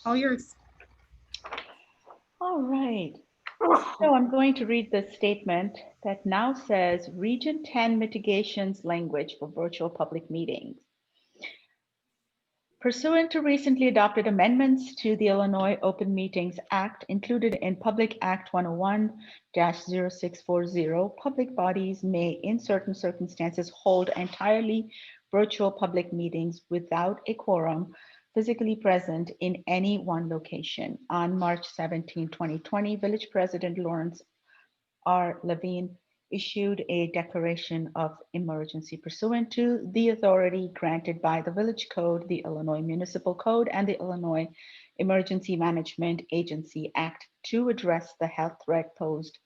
All yours. All right. So I'm going to read the statement that now says Region 10 mitigations language for virtual public meetings. Pursuant to recently adopted amendments to the Illinois Open Meetings Act included in Public Act 101-0640, public bodies may, in certain circumstances, hold entirely virtual public meetings without a quorum physically present in any one location. On March 17, 2020, Village President Lawrence R. Levine issued a declaration of emergency pursuant to the authority granted by the Village Code, the Illinois Municipal Code, and the Illinois Emergency Management Agency Act to address the health threat posed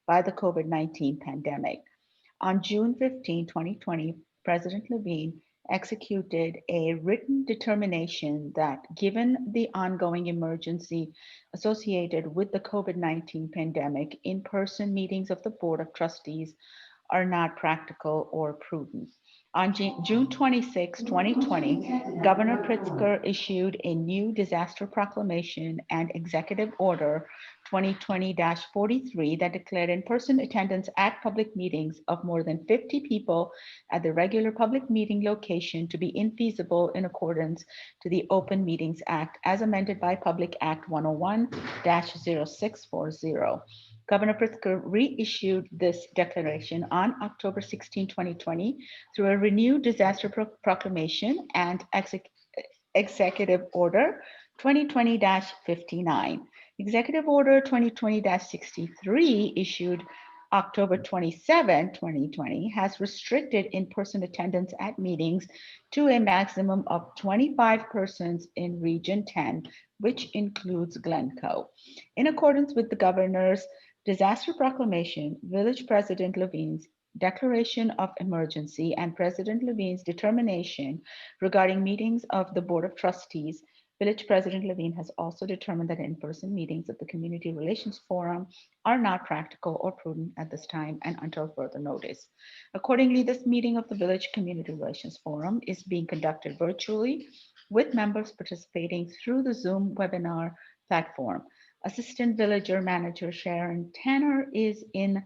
by the COVID-19 pandemic. On June 15, 2020, President Levine executed a written determination that, given the ongoing emergency associated with the COVID-19 pandemic, in-person meetings of the Board of Trustees are not practical or prudent. On June 26, 2020, Governor Pritzker issued a new disaster proclamation and executive order 2020-43 that declared in-person attendance at public meetings of more than 50 people at the regular public meeting location to be infeasible in accordance to the Open Meetings Act as amended by Public Act 101-0640. Governor Pritzker reissued this declaration on October 16, 2020, through a renewed disaster proclamation and Executive Order 2020-59. Executive Order 2020-63, issued October 27, 2020, has restricted in-person attendance at meetings to a maximum of 25 persons in Region 10, which includes Glencoe. In accordance with the governor's disaster proclamation, Village President Levine's declaration of emergency, and President Levine's determination regarding meetings of the Board of Trustees, Village President Levine has also determined that in-person meetings of the Community Relations Forum are not practical or prudent at this time and until further notice. Accordingly, this meeting of the Village Community Relations Forum is being conducted virtually with members participating through the Zoom webinar platform. Assistant Villager Manager Sharon Tanner is in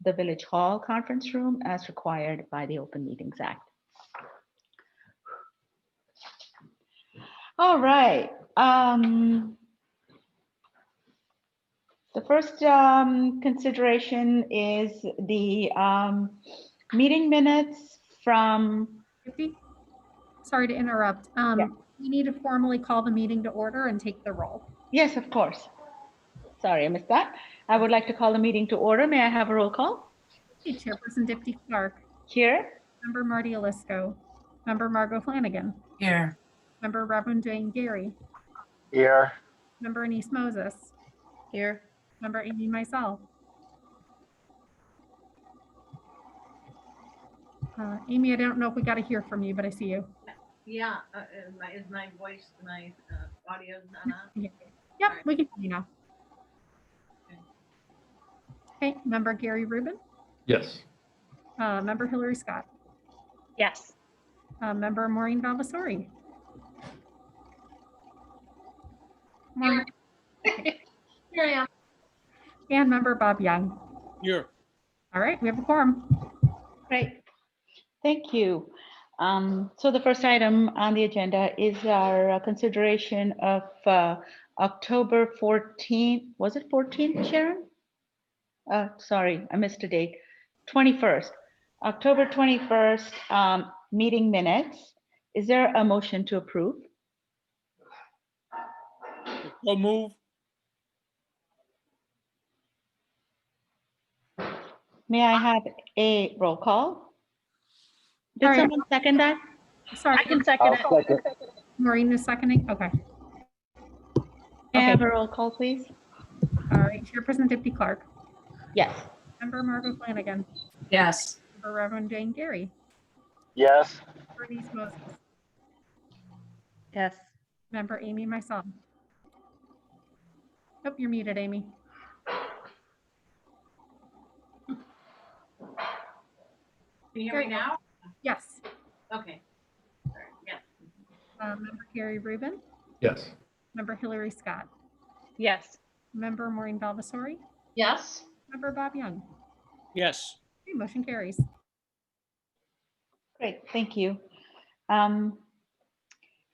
the Village Hall conference room as required by the Open Meetings Act. All right. The first consideration is the meeting minutes from. Sorry to interrupt. You need to formally call the meeting to order and take the roll. Yes, of course. Sorry, I missed that. I would like to call the meeting to order. May I have a roll call? Hey, Chairperson Dipty Clark. Here. Member Marty Alisco. Member Margot Flanagan. Here. Member Reverend Jane Gary. Here. Member Annice Moses. Here. Member Amy Mysel. Amy, I don't know if we got to hear from you, but I see you. Yeah, is my voice, my audio not on? Yep, Right. we can hear you now. Okay, Member Gary Rubin. Yes. Member Hillary Scott. Yes. Member Maureen Valvasori. Maureen. Here I am. And Member Bob Young. Here. All right, we have a quorum. Great. Thank you. So the first item on the agenda is our consideration of October 14th. Was it 14th, Sharon? Sorry, I missed a date. 21st. October 21st meeting minutes. Is there a motion to approve? So move. May I have a roll call? Did Sorry. someone second that? Sorry, I can second it. I'll second. Maureen is seconding. Okay. May I have a roll call, please? All right, Chairperson Dipty Clark. Yes. Member Margot Flanagan. Yes. Member Reverend Jane Gary. Yes. Member Annice Moses. Yes. Member Amy Mysel. Oh, you're muted, Amy. Can you hear me now? Yes. Okay. Sorry. Yes. Member Gary Rubin. Yes. Member Hillary Scott, Yes. Member Maureen Valvasori, Yes. Member Bob Young. Yes. Okay, motion carries. Great, thank you. Um,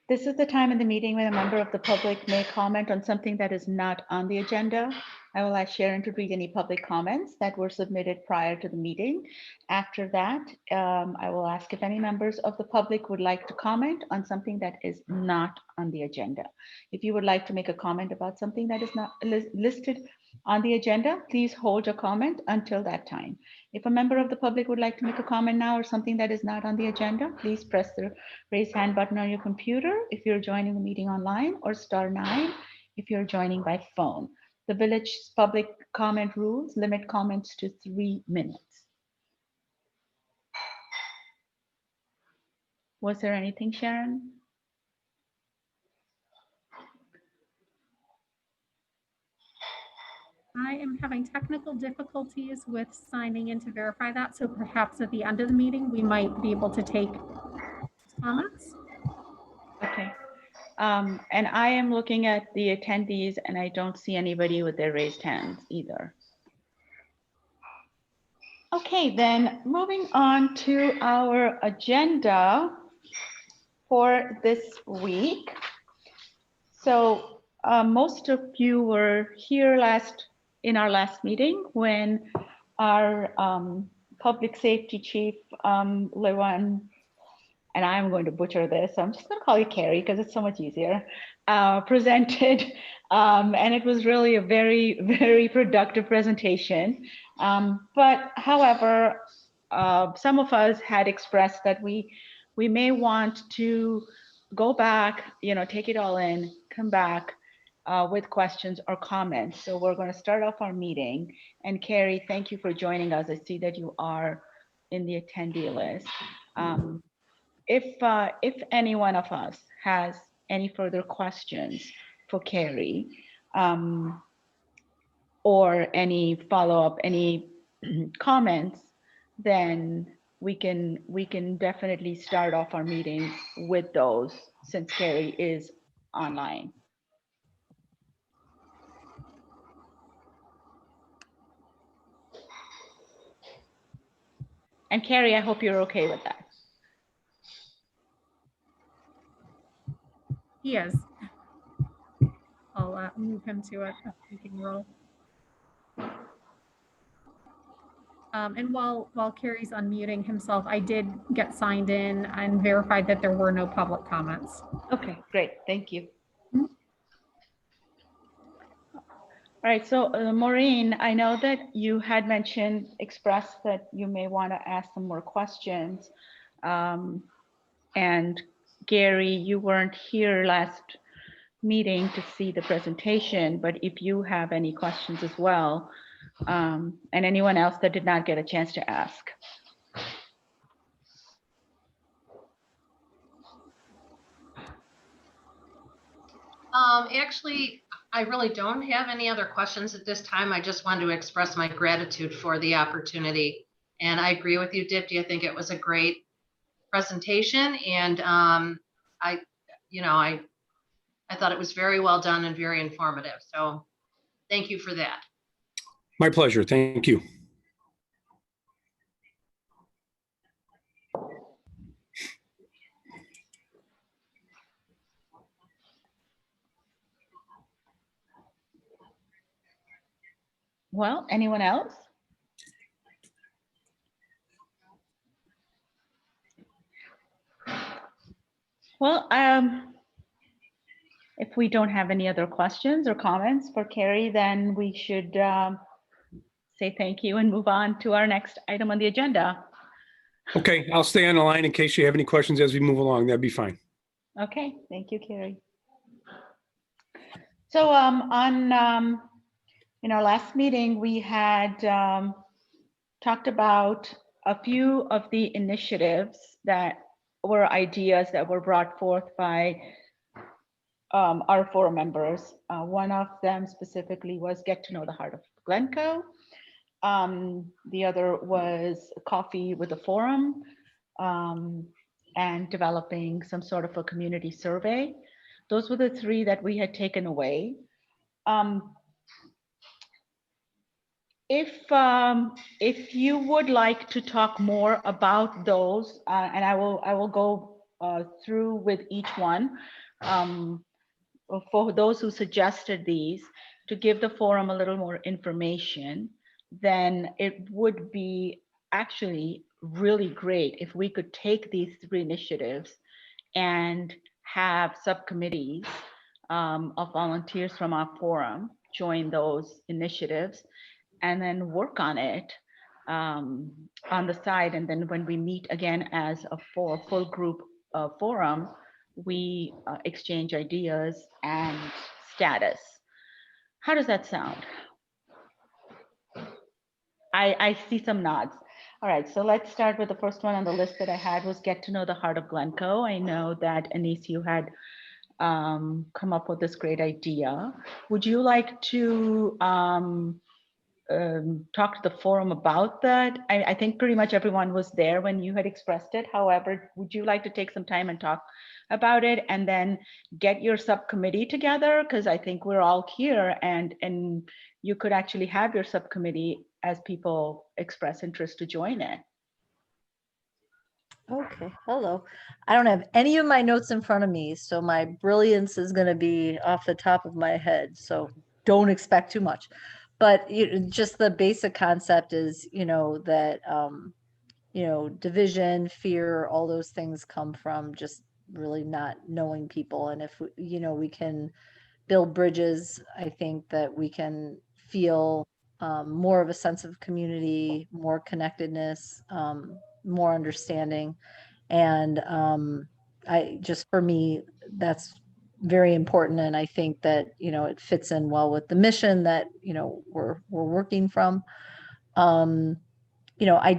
This is the time in the meeting when a member of the public may comment on something that is not on the agenda. I will ask Sharon to read any public comments that were submitted prior to the meeting. After that, I will ask if any members of the public would like to comment on something that is not on the agenda. If you would like to make a comment about something that is not listed on the agenda, please hold your comment until that time. If a member of the public would like to make a comment now or something that is not on the agenda, please press the raise hand button on your computer if you're joining the meeting online, or *9 if you're joining by phone. The village's public comment rules limit comments to 3 minutes. Was there anything, Sharon? I am having technical difficulties with signing in to verify that, so perhaps at the end of the meeting, we might be able to take comments. Okay. And I am looking at the attendees and I don't see anybody with their raised hands either. Okay, then moving on to our agenda for this week. So most of you were here in our last meeting when our public safety chief, Lewan, and I'm going to butcher this, so I'm just going to call you Carrie because it's so much easier, presented. And it was really a very, very productive presentation. But however, some of us had expressed that we may want to go back, take it all in, come back with questions or comments. So we're going to start off our meeting. And Carrie, thank you for joining us. I see that you are in the attendee list. If any one of us has any further questions for Carrie, or any follow-up, any comments, then we can definitely start off our meeting with those since Carrie is online. And Carrie, I hope you're okay with that. He is. I'll move him to a speaking role. And while Carrie's unmuting himself, I did get signed in and verified that there were no public comments. Okay, great, thank you. Mhm. All right, so Maureen, I know that you had expressed that you may want to ask some more questions. And Gary, you weren't here last meeting to see the presentation, but if you have any questions as well, and anyone else that did not get a chance to ask. Actually, I really don't have any other questions at this time. I just wanted to express my gratitude for the opportunity. And I agree with you, Dipti. I think it was a great presentation. And I thought it was very well done and very informative. So thank you for that. My pleasure. Thank you. Well, anyone else? Well, if we don't have any other questions or comments for Carrie, then we should say thank you and move on to our next item on the agenda. Okay, I'll stay on the line in case you have any questions as we move along. That'd be fine. Okay, thank you, Carrie. So in our last meeting, we had talked about a few of the initiatives that were ideas that were brought forth by our 4 members. One of them specifically was Get to Know the Heart of Glencoe. The other was Coffee with a Forum, and developing some sort of a community survey. Those were the three that we had taken away. If you would like to talk more about those, and I will go through with each one, for those who suggested these, to give the forum a little more information, then it would be actually really great if we could take these three initiatives and have subcommittees of volunteers from our forum join those initiatives and then work on it on the side. And then when we meet again as a full group forum, we exchange ideas and status. How does that sound? I see some nods. All right, so let's start with the first one on the list that I had was get to know the heart of Glencoe. I know that Annice, you had come up with this great idea. Would you like to talk to the forum about that? I think pretty much everyone was there when you had expressed it. However, would you like to take some time and talk about it and then get your subcommittee together? Because I think we're all here and you could actually have your subcommittee as people express interest to join it. Okay, hello. I don't have any of my notes in front of me, so my brilliance is going to be off the top of my head. So don't expect too much. But just the basic concept is, that, division, fear, all those things come from just really not knowing people. And if, we can build bridges, I think that we can feel more of a sense of community, more connectedness, more understanding. And for me, that's very important. And I think that, it fits in well with the mission that, we're working from. I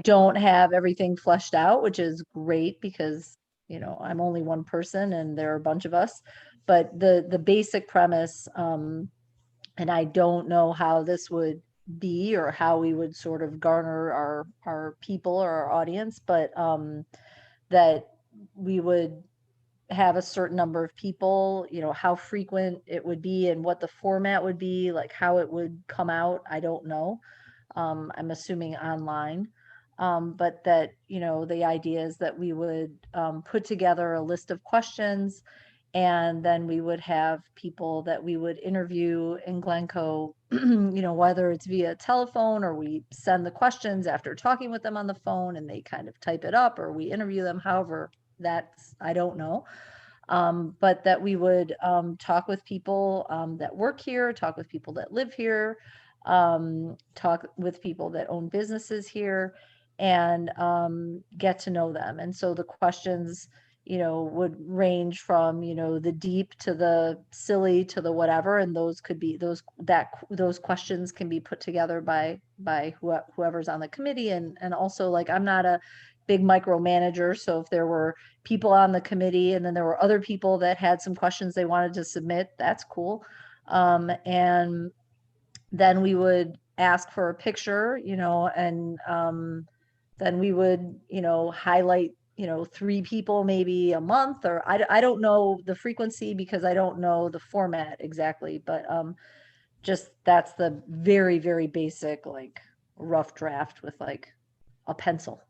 don't have everything fleshed out, which is great because, I'm only one person and there are a bunch of us, but the basic premise, and I don't know how this would be or how we would sort of garner our people or our audience, but that we would have a certain number of people, how frequent it would be and what the format would be, like how it would come out, I don't know. I'm assuming online. But that, the idea is that we would put together a list of questions, and then we would have people that we would interview in Glencoe, whether it's via telephone or we send the questions after talking with them on the phone and they kind of type it up, or we interview them, however, that's, I don't know. But that we would talk with people that work here, talk with people that live here, talk with people that own businesses here, and get to know them. And so the questions, would range from, the deep to the silly to the whatever. And those could be those questions can be put together by whoever's on the committee. And also, like, I'm not a big micromanager. So if there were people on the committee and then there were other people that had some questions they wanted to submit, that's cool. And then we would ask for a picture, and then we would, highlight, 3 people maybe a month, or I don't know the frequency because I don't know the format exactly, but just that's the very, very basic, like, rough draft with like a pencil.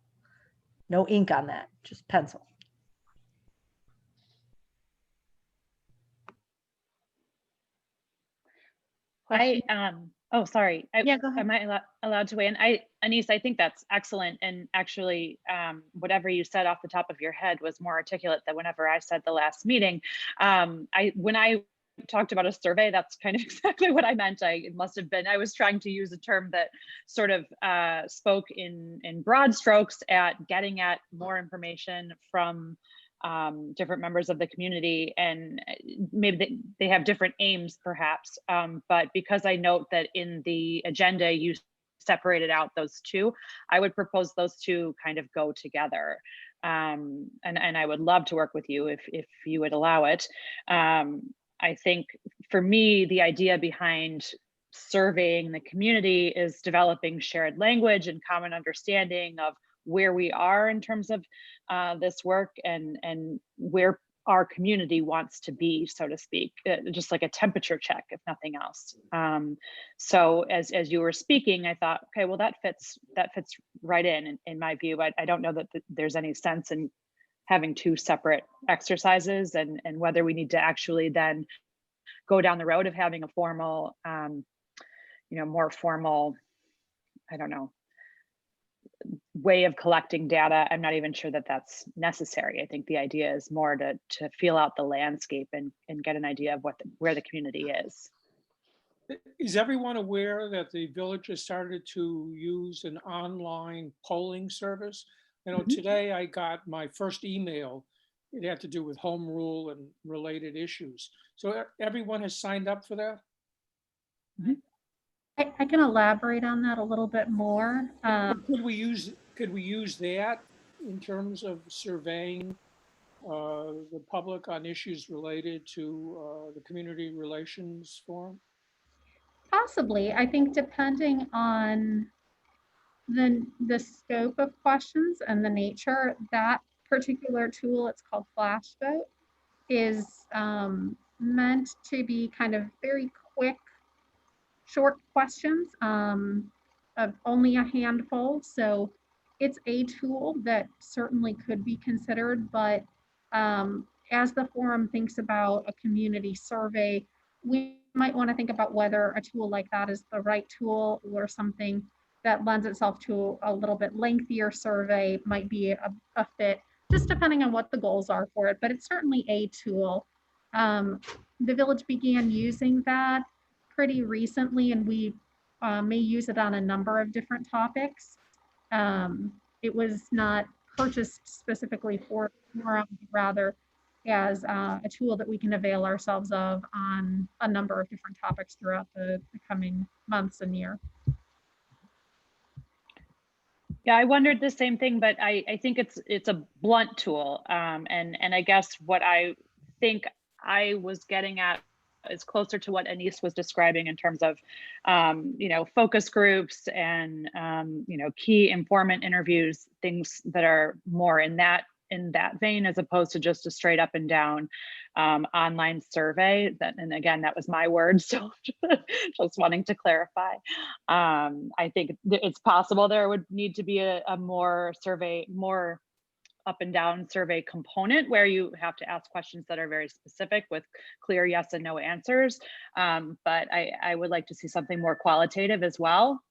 No ink on that, just pencil. Oh, sorry. Yeah, go ahead. Am I allowed to weigh in? Annice, I think that's excellent. And actually, whatever you said off the top of your head was more articulate than whenever I said the last meeting. When I talked about a survey, that's kind of exactly what I meant. It must have been, I was trying to use a term that sort of spoke in broad strokes at getting at more information from different members of the community, and maybe they have different aims perhaps, but because I note that in the agenda you separated out those two, I would propose those two kind of go together, and I would love to work with you if you would allow it. I think for me, the idea behind surveying the community is developing shared language and common understanding of where we are in terms of this work, and where our community wants to be, so to speak, just like a temperature check, if nothing else. So as you were speaking, I thought, okay, well, that fits right in my view. I don't know that there's any sense in having two separate exercises, and whether we need to actually then go down the road of having a formal, more formal, I don't know, way of collecting data. I'm not even sure that that's necessary. I think the idea is more to feel out the landscape and get an idea of where the community is. Is everyone aware that the village has started to use an online polling service? You know, today I got my first email. It had to do with home rule and related issues. So everyone has signed up for that? I can elaborate on that a little bit more. Could we use that in terms of surveying the public on issues related to the community relations forum? Possibly. I think depending on the scope of questions and the nature, that particular tool, it's called Flash Vote, is meant to be kind of very quick, short questions of only a handful. So it's a tool that certainly could be considered, but as the forum thinks about a community survey, we might want to think about whether a tool like that is the right tool, or something that lends itself to a little bit lengthier survey might be a fit, just depending on what the goals are for it. But it's certainly a tool. The village began using that pretty recently, and we may use it on a number of different topics. It was not purchased specifically for forum, rather as a tool that we can avail ourselves of on a number of different topics throughout the coming months and year. Yeah, I wondered the same thing, but I think it's a blunt tool. And I guess what I think I was getting at is closer to what Annice was describing in terms of, focus groups and, key informant interviews, things that are more in that vein, as opposed to just a straight up and down online survey. And again, that was my word, so just wanting to clarify. I think it's possible there would need to be a more up and down survey component, where you have to ask questions that are very specific with clear yes and no answers. But I would like to see something more qualitative as well.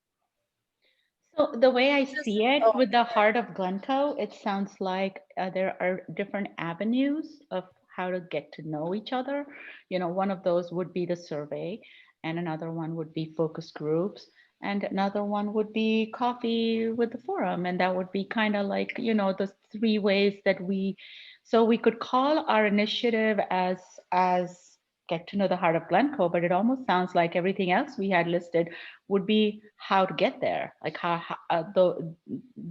So the way I see it with the Heart of Glencoe, it sounds like there are different avenues of how to get to know each other. One of those would be the survey, and another one would be focus groups, and another one would be coffee with the forum. And that would be kind of like, the three ways that we could call our initiative as Get to Know the Heart of Glencoe, but it almost sounds like everything else we had listed would be how to get there, like how the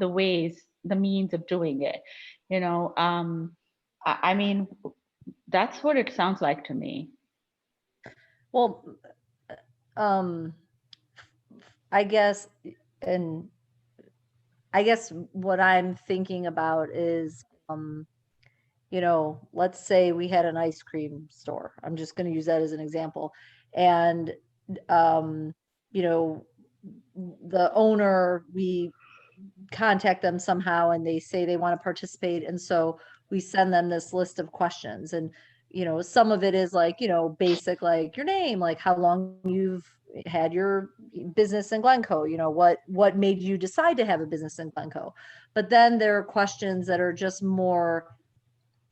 ways, the means of doing it. I mean, that's what it sounds like to me. Well, I guess what I'm thinking about is, let's say we had an ice cream store. I'm just going to use that as an example. And, the owner, we contact them somehow and they say they want to participate. And so we send them this list of questions. And, some of it is like, basic, like your name, like how long you've had your business in Glencoe, what made you decide to have a business in Glencoe. But then there are questions that are just more,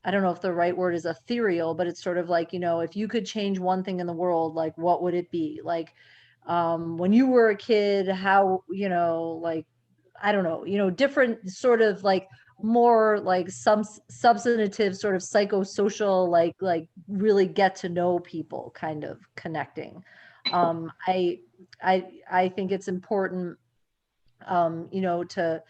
I don't know if the right word is ethereal, but it's sort of like, if you could change one thing in the world, like what would it be? Like, when you were a kid, how, like, I don't know, different sort of like more like some substantive sort of psychosocial, like really get to know people kind of connecting. I think it's important, to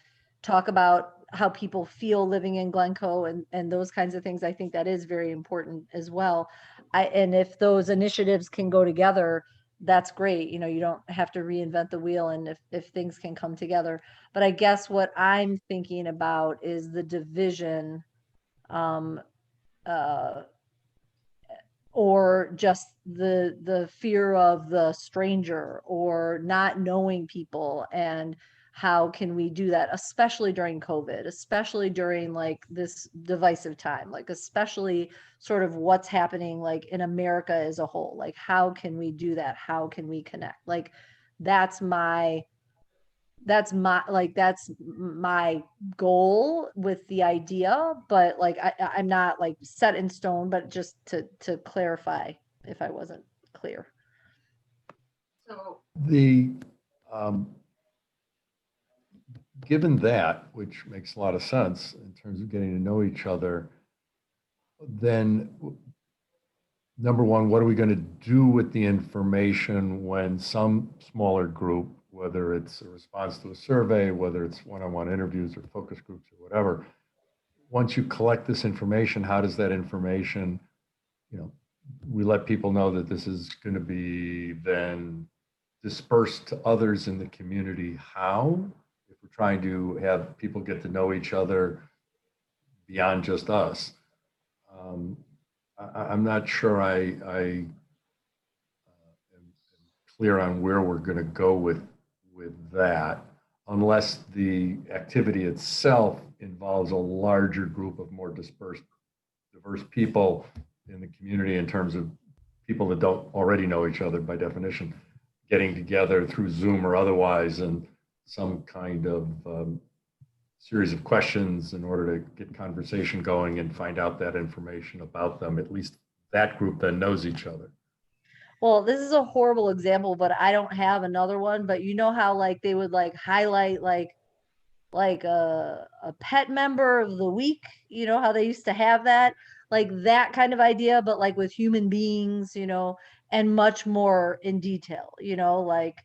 talk about how people feel living in Glencoe and those kinds of things. I think that is very important as well. And if those initiatives can go together, that's great. You don't have to reinvent the wheel, and if things can come together. But I guess what I'm thinking about is the division or just the fear of the stranger or not knowing people, and how can we do that, especially during COVID, especially during like this divisive time, like especially sort of what's happening like in America as a whole, like how can we do that, how can we connect, like that's my goal with the idea. But like I'm not like set in stone, but just to clarify if I wasn't clear. So The, given that, which makes a lot of sense in terms of getting to know each other, then number one, what are we going to do with the information when some smaller group, whether it's a response to a survey, whether it's one-on-one interviews or focus groups or whatever, once you collect this information, how does that information, we let people know that this is going to be then dispersed to others in the community? How? If we're trying to have people get to know each other beyond just us. I'm not sure I am clear on where we're going to go with that, unless the activity itself involves a larger group of more diverse people in the community, in terms of people that don't already know each other by definition, getting together through Zoom or otherwise, and some kind of series of questions in order to get conversation going and find out that information about them. At least that group then knows each other. Well, this is a horrible example, but I don't have another one. But you know how like they would like highlight like a pet member of the week, you know how they used to have that, like that kind of idea, but like with human beings, and much more in detail, like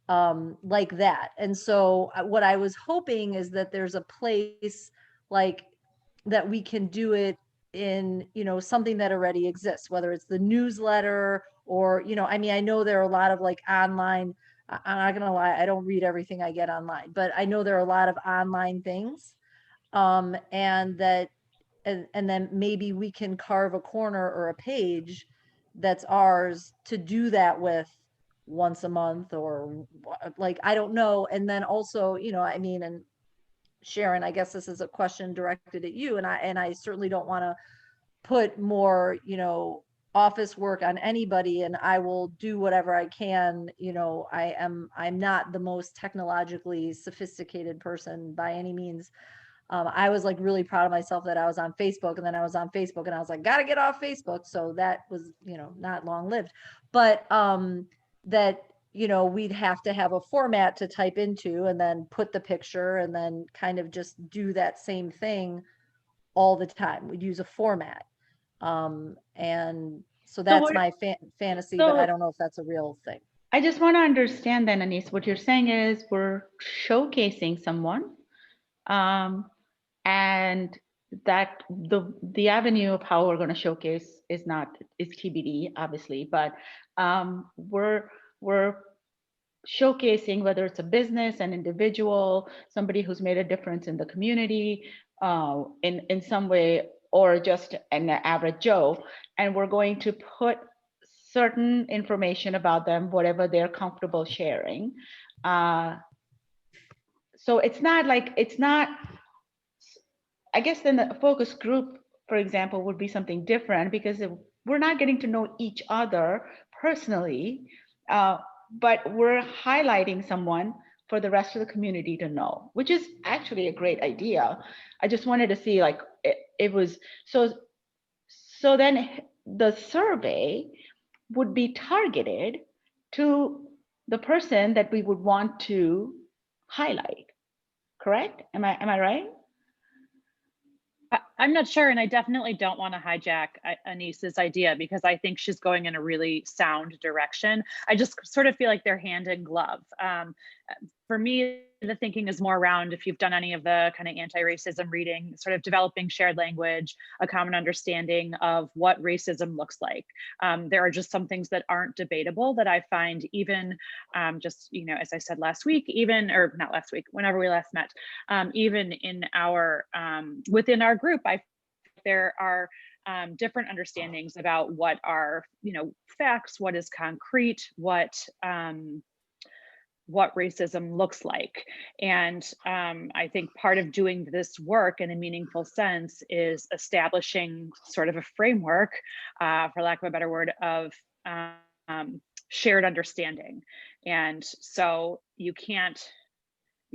that. And so what I was hoping is that there's a place like that we can do it in, something that already exists, whether it's the newsletter or, I mean, I know there are a lot of like online, I'm not gonna lie, I don't read everything I get online, but I know there are a lot of online things. And that, and then maybe we can carve a corner or a page that's ours to do that with once a month, or like, I don't know. And then also, I mean, and Sharon, I guess this is a question directed at you, and I certainly don't want to put more, office work on anybody, and I will do whatever I can. I'm not the most technologically sophisticated person by any means. I was like really proud of myself that I was on Facebook, and then I was on Facebook and I was like, gotta get off Facebook. So that was, not long lived, but that, we'd have to have a format to type into and then put the picture and then kind of just do that same thing all the time. We'd use a format. And so that's what- my fantasy, but I so- don't know if that's a real thing. I just want to understand then, Annice, what you're saying is we're showcasing someone, and that the avenue of how we're going to showcase is TBD, obviously, but we're showcasing whether it's a business, an individual, somebody who's made a difference in the community in some way, or just an average Joe, and we're going to put certain information about them, whatever they're comfortable sharing. So it's not, I guess then the focus group, for example, would be something different, because we're not getting to know each other personally, but we're highlighting someone for the rest of the community to know, which is actually a great idea. I just wanted to see like it was, so then the survey would be targeted to the person that we would want to highlight, correct? Am I right? I'm not sure, and I definitely don't want to hijack Annice's idea, because I think she's going in a really sound direction. I just sort of feel like they're hand in glove. For me, the thinking is more around, if you've done any of the kind of anti-racism reading, sort of developing shared language, a common understanding of what racism looks like. There are just some things that aren't debatable that I find, even just, as I said last week, or not last week, whenever we last met, even in our, within our group, there are different understandings about what are, facts, what is concrete, what racism looks like. And I think part of doing this work in a meaningful sense is establishing sort of a framework, for lack of a better word, of shared understanding. And so you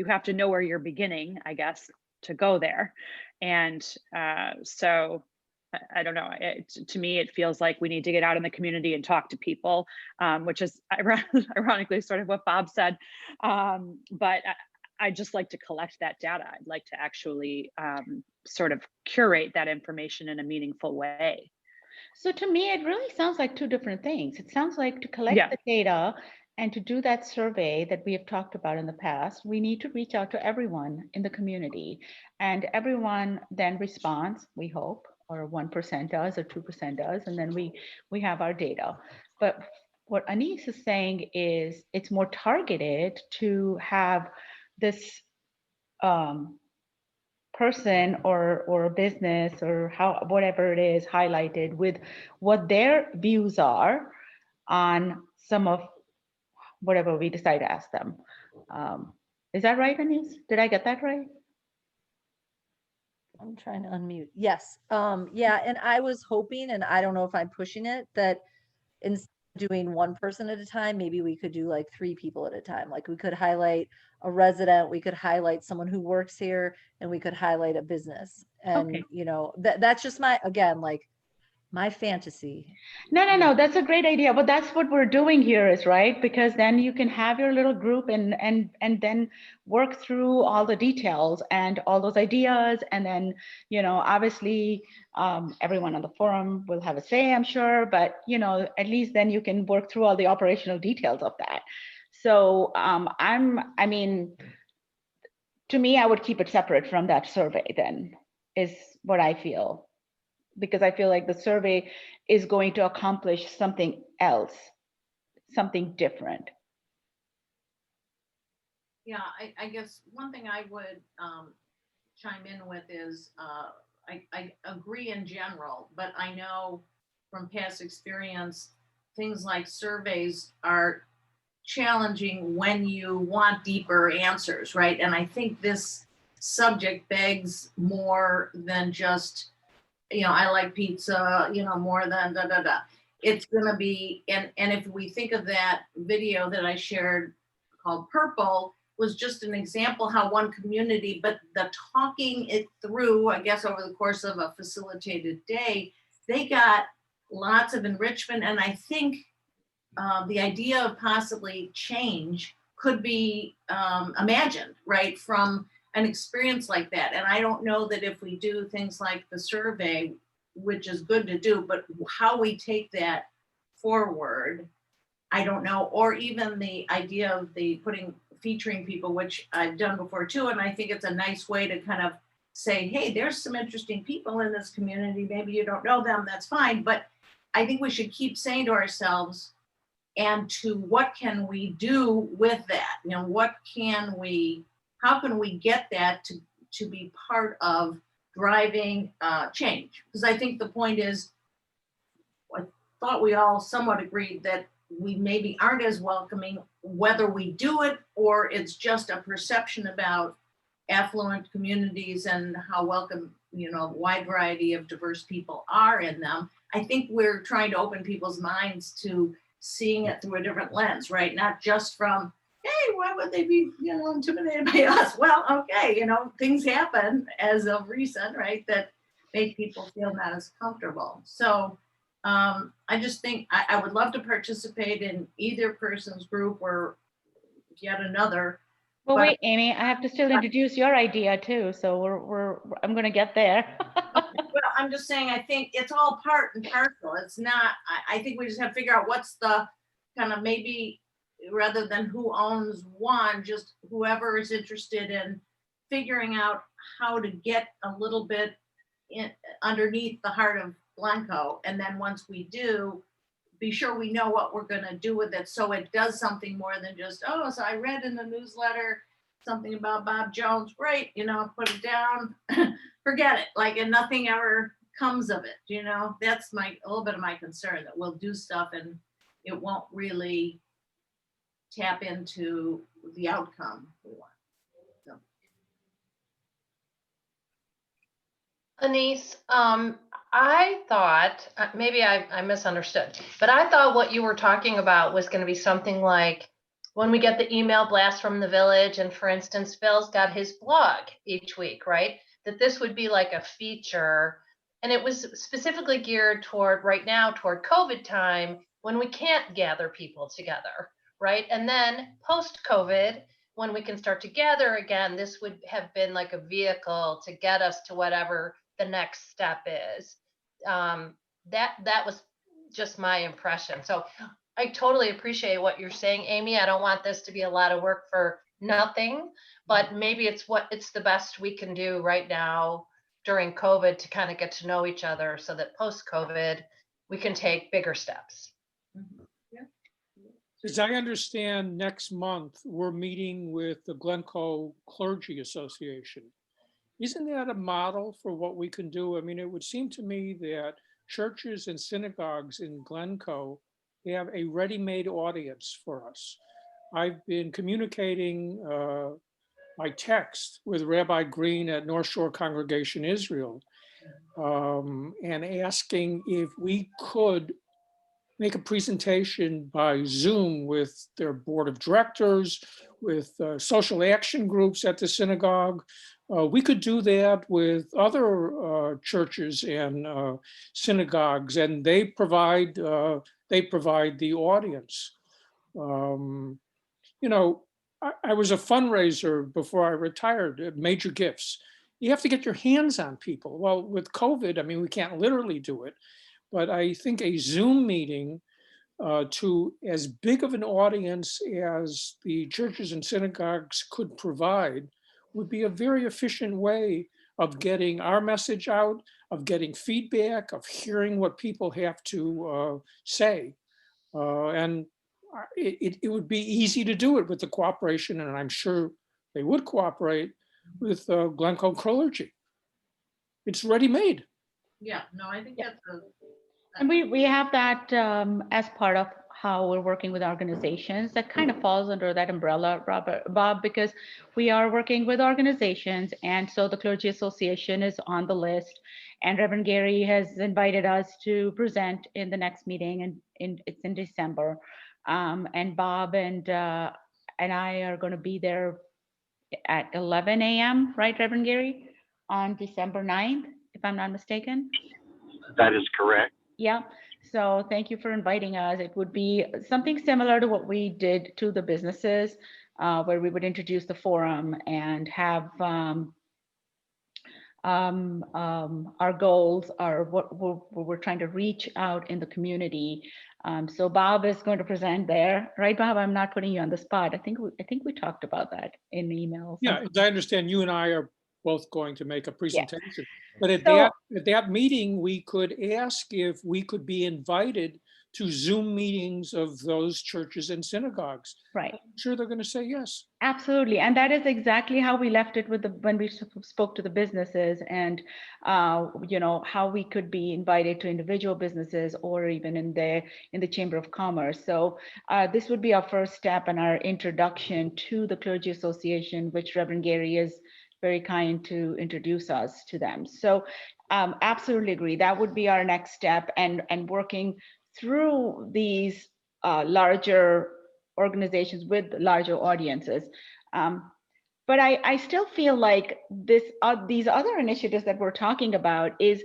have to know where you're beginning, I guess, to go there. And so I don't know. To me, it feels like we need to get out in the community and talk to people, which is ironically sort of what Bob said. But I just like to collect that data. I'd like to actually sort of curate that information in a meaningful way. So to me, it really sounds like two different things. It sounds like to collect the data and to do that survey that we have talked about in the past, we need to reach out to everyone in the community, and everyone then responds, we hope, or 1% does or 2% does, and then we have our data. But what Annice is saying is it's more targeted to have this person or a business or whatever it is highlighted with what their views are on some of whatever we decide to ask them. Is that right, Annice? Did I get that right? I'm trying to unmute. Yes. Yeah. And I was hoping, and I don't know if I'm pushing it, that instead of doing one person at a time, maybe we could do like 3 people at a time. Like we could highlight a resident, we could highlight someone who works here, and we could highlight a business. And, Okay. That's just my fantasy. No, that's a great idea. But that's what we're doing here is right, because then you can have your little group and then work through all the details and all those ideas. And then, obviously everyone on the forum will have a say, I'm sure, but at least then you can work through all the operational details of that. So to me, I would keep it separate from that survey then, is what I feel. Because I feel like the survey is going to accomplish something else, something different. Yeah, I guess one thing I would chime in with is I agree in general, but I know from past experience, things like surveys are challenging when you want deeper answers, right? And I think this subject begs more than just, I like pizza, more than da, da, da. It's going to be, and if we think of that video that I shared called Purple, was just an example how one community, but the talking it through, I guess, over the course of a facilitated day, they got lots of enrichment. And I think the idea of possibly change could be imagined, right, from an experience like that. And I don't know that if we do things like the survey, which is good to do, but how we take that forward, I don't know. Or even the idea of featuring people, which I've done before too. And I think it's a nice way to kind of say, hey, there's some interesting people in this community. Maybe you don't know them, that's fine. But I think we should keep saying to ourselves, and to what can we do with that? How can we get that to be part of driving change? Because I think the point is, I thought we all somewhat agreed that we maybe aren't as welcoming, whether we do it or it's just a perception about affluent communities and how welcome, a wide variety of diverse people are in them. I think we're trying to open people's minds to seeing it through a different lens, right? Not just from, hey, why would they be, intimidated by us? Well, okay, things happen as of recent, right, that make people feel not as comfortable. So I just think I would love to participate in either person's group or yet another. Well, wait, Amy, I have to still introduce your idea too. So I'm going to get there. Well, I'm just saying, I think it's all part and parcel. It's not, I think we just have to figure out what's the kind of, maybe rather than who owns one, just whoever is interested in figuring out how to get a little bit underneath the heart of Glencoe. And then once we do, be sure we know what we're going to do with it. So it does something more than just, oh, so I read in the newsletter something about Bob Jones. Great, put it down, forget it. Like, and nothing ever comes of it, you know? That's a little bit of my concern, that we'll do stuff and it won't really tap into the outcome we want. So. Annice, I thought, maybe I misunderstood, but I thought what you were talking about was going to be something like when we get the email blast from the village, and for instance, Phil's got his blog each week, right? That this would be like a feature, and it was specifically geared toward right now, toward COVID time, when we can't gather people together, right? And then post-COVID, when we can start to gather again, this would have been like a vehicle to get us to whatever the next step is. That was just my impression. So I totally appreciate what you're saying, Amy. I don't want this to be a lot of work for nothing, but maybe it's the best we can do right now during COVID to kind of get to know each other, so that post-COVID we can take bigger steps. As I understand, next month, we're meeting with the Glencoe Clergy Association. Isn't that a model for what we can do? I mean, it would seem to me that churches and synagogues in Glencoe have a ready-made audience for us. I've been communicating by text with Rabbi Green at North Shore Congregation Israel, and asking if we could make a presentation by Zoom with their board of directors, with social action groups at the synagogue. We could do that with other churches and synagogues, and they provide the audience. You know, I was a fundraiser before I retired, major gifts. You have to get your hands on people. Well, with COVID, I mean, we can't literally do it, but I think a Zoom meeting to as big of an audience as the churches and synagogues could provide would be a very efficient way of getting our message out, of getting feedback, of hearing what people have to say. And it would be easy to do it with the cooperation, and I'm sure they would cooperate with Glencoe Clergy. It's ready-made. Yeah, no, I think that's And we have that as part of how we're working with organizations. That kind of falls under that umbrella, Bob, because we are working with organizations, and so the Clergy Association is on the list, and Reverend Gary has invited us to present in the next meeting, and it's in December. And Bob and I are going to be there at 11 a.m., right, Reverend Gary, on December 9th, if I'm not mistaken. That is correct. Yeah, so thank you for inviting us. It would be something similar to what we did to the businesses, where we would introduce the forum and have our goals are what we're trying to reach out in the community. So Bob is going to present there, right, Bob? I'm not putting you on the spot. I think we talked about that in the email. Yeah, as I understand, you and I are both going to make a presentation. But at So- that meeting, we could ask if we could be invited to Zoom meetings of those churches and synagogues. Right. I'm sure they're going to say yes. Absolutely, and that is exactly how we left it with when we spoke to the businesses, and you know, how we could be invited to individual businesses or even in the Chamber of Commerce. So this would be our first step in our introduction to the Clergy Association, which Reverend Gary is very kind to introduce us to them. So absolutely agree. That would be our next step, and working through these larger organizations with larger audiences. But I still feel like these other initiatives that we're talking about is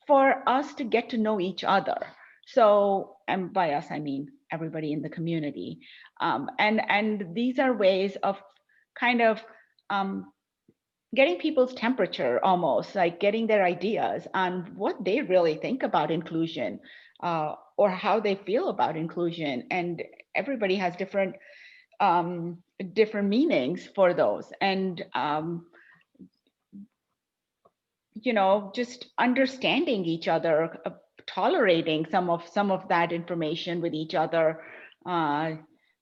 for us to get to know each other. So, and by us, I mean everybody in the community. And these are ways of kind of getting people's temperature, almost like getting their ideas on what they really think about inclusion, or how they feel about inclusion. And everybody has different meanings for those. And you know, just understanding each other, tolerating some of that information with each other,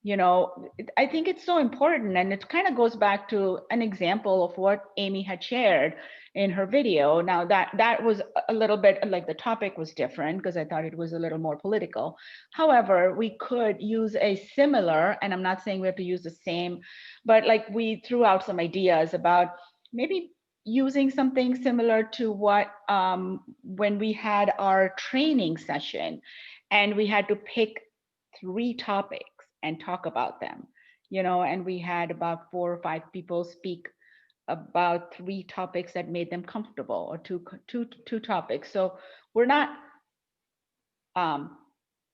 I think it's so important, and it kind of goes back to an example of what Amy had shared in her video. Now that was a little bit like the topic was different because I thought it was a little more political. However, we could use a similar, and I'm not saying we have to use the same, but like we threw out some ideas about maybe using something similar to what when we had our training session and we had to pick 3 topics and talk about them, and we had about 4 or 5 people speak about 3 topics that made them comfortable, or two topics. So we're not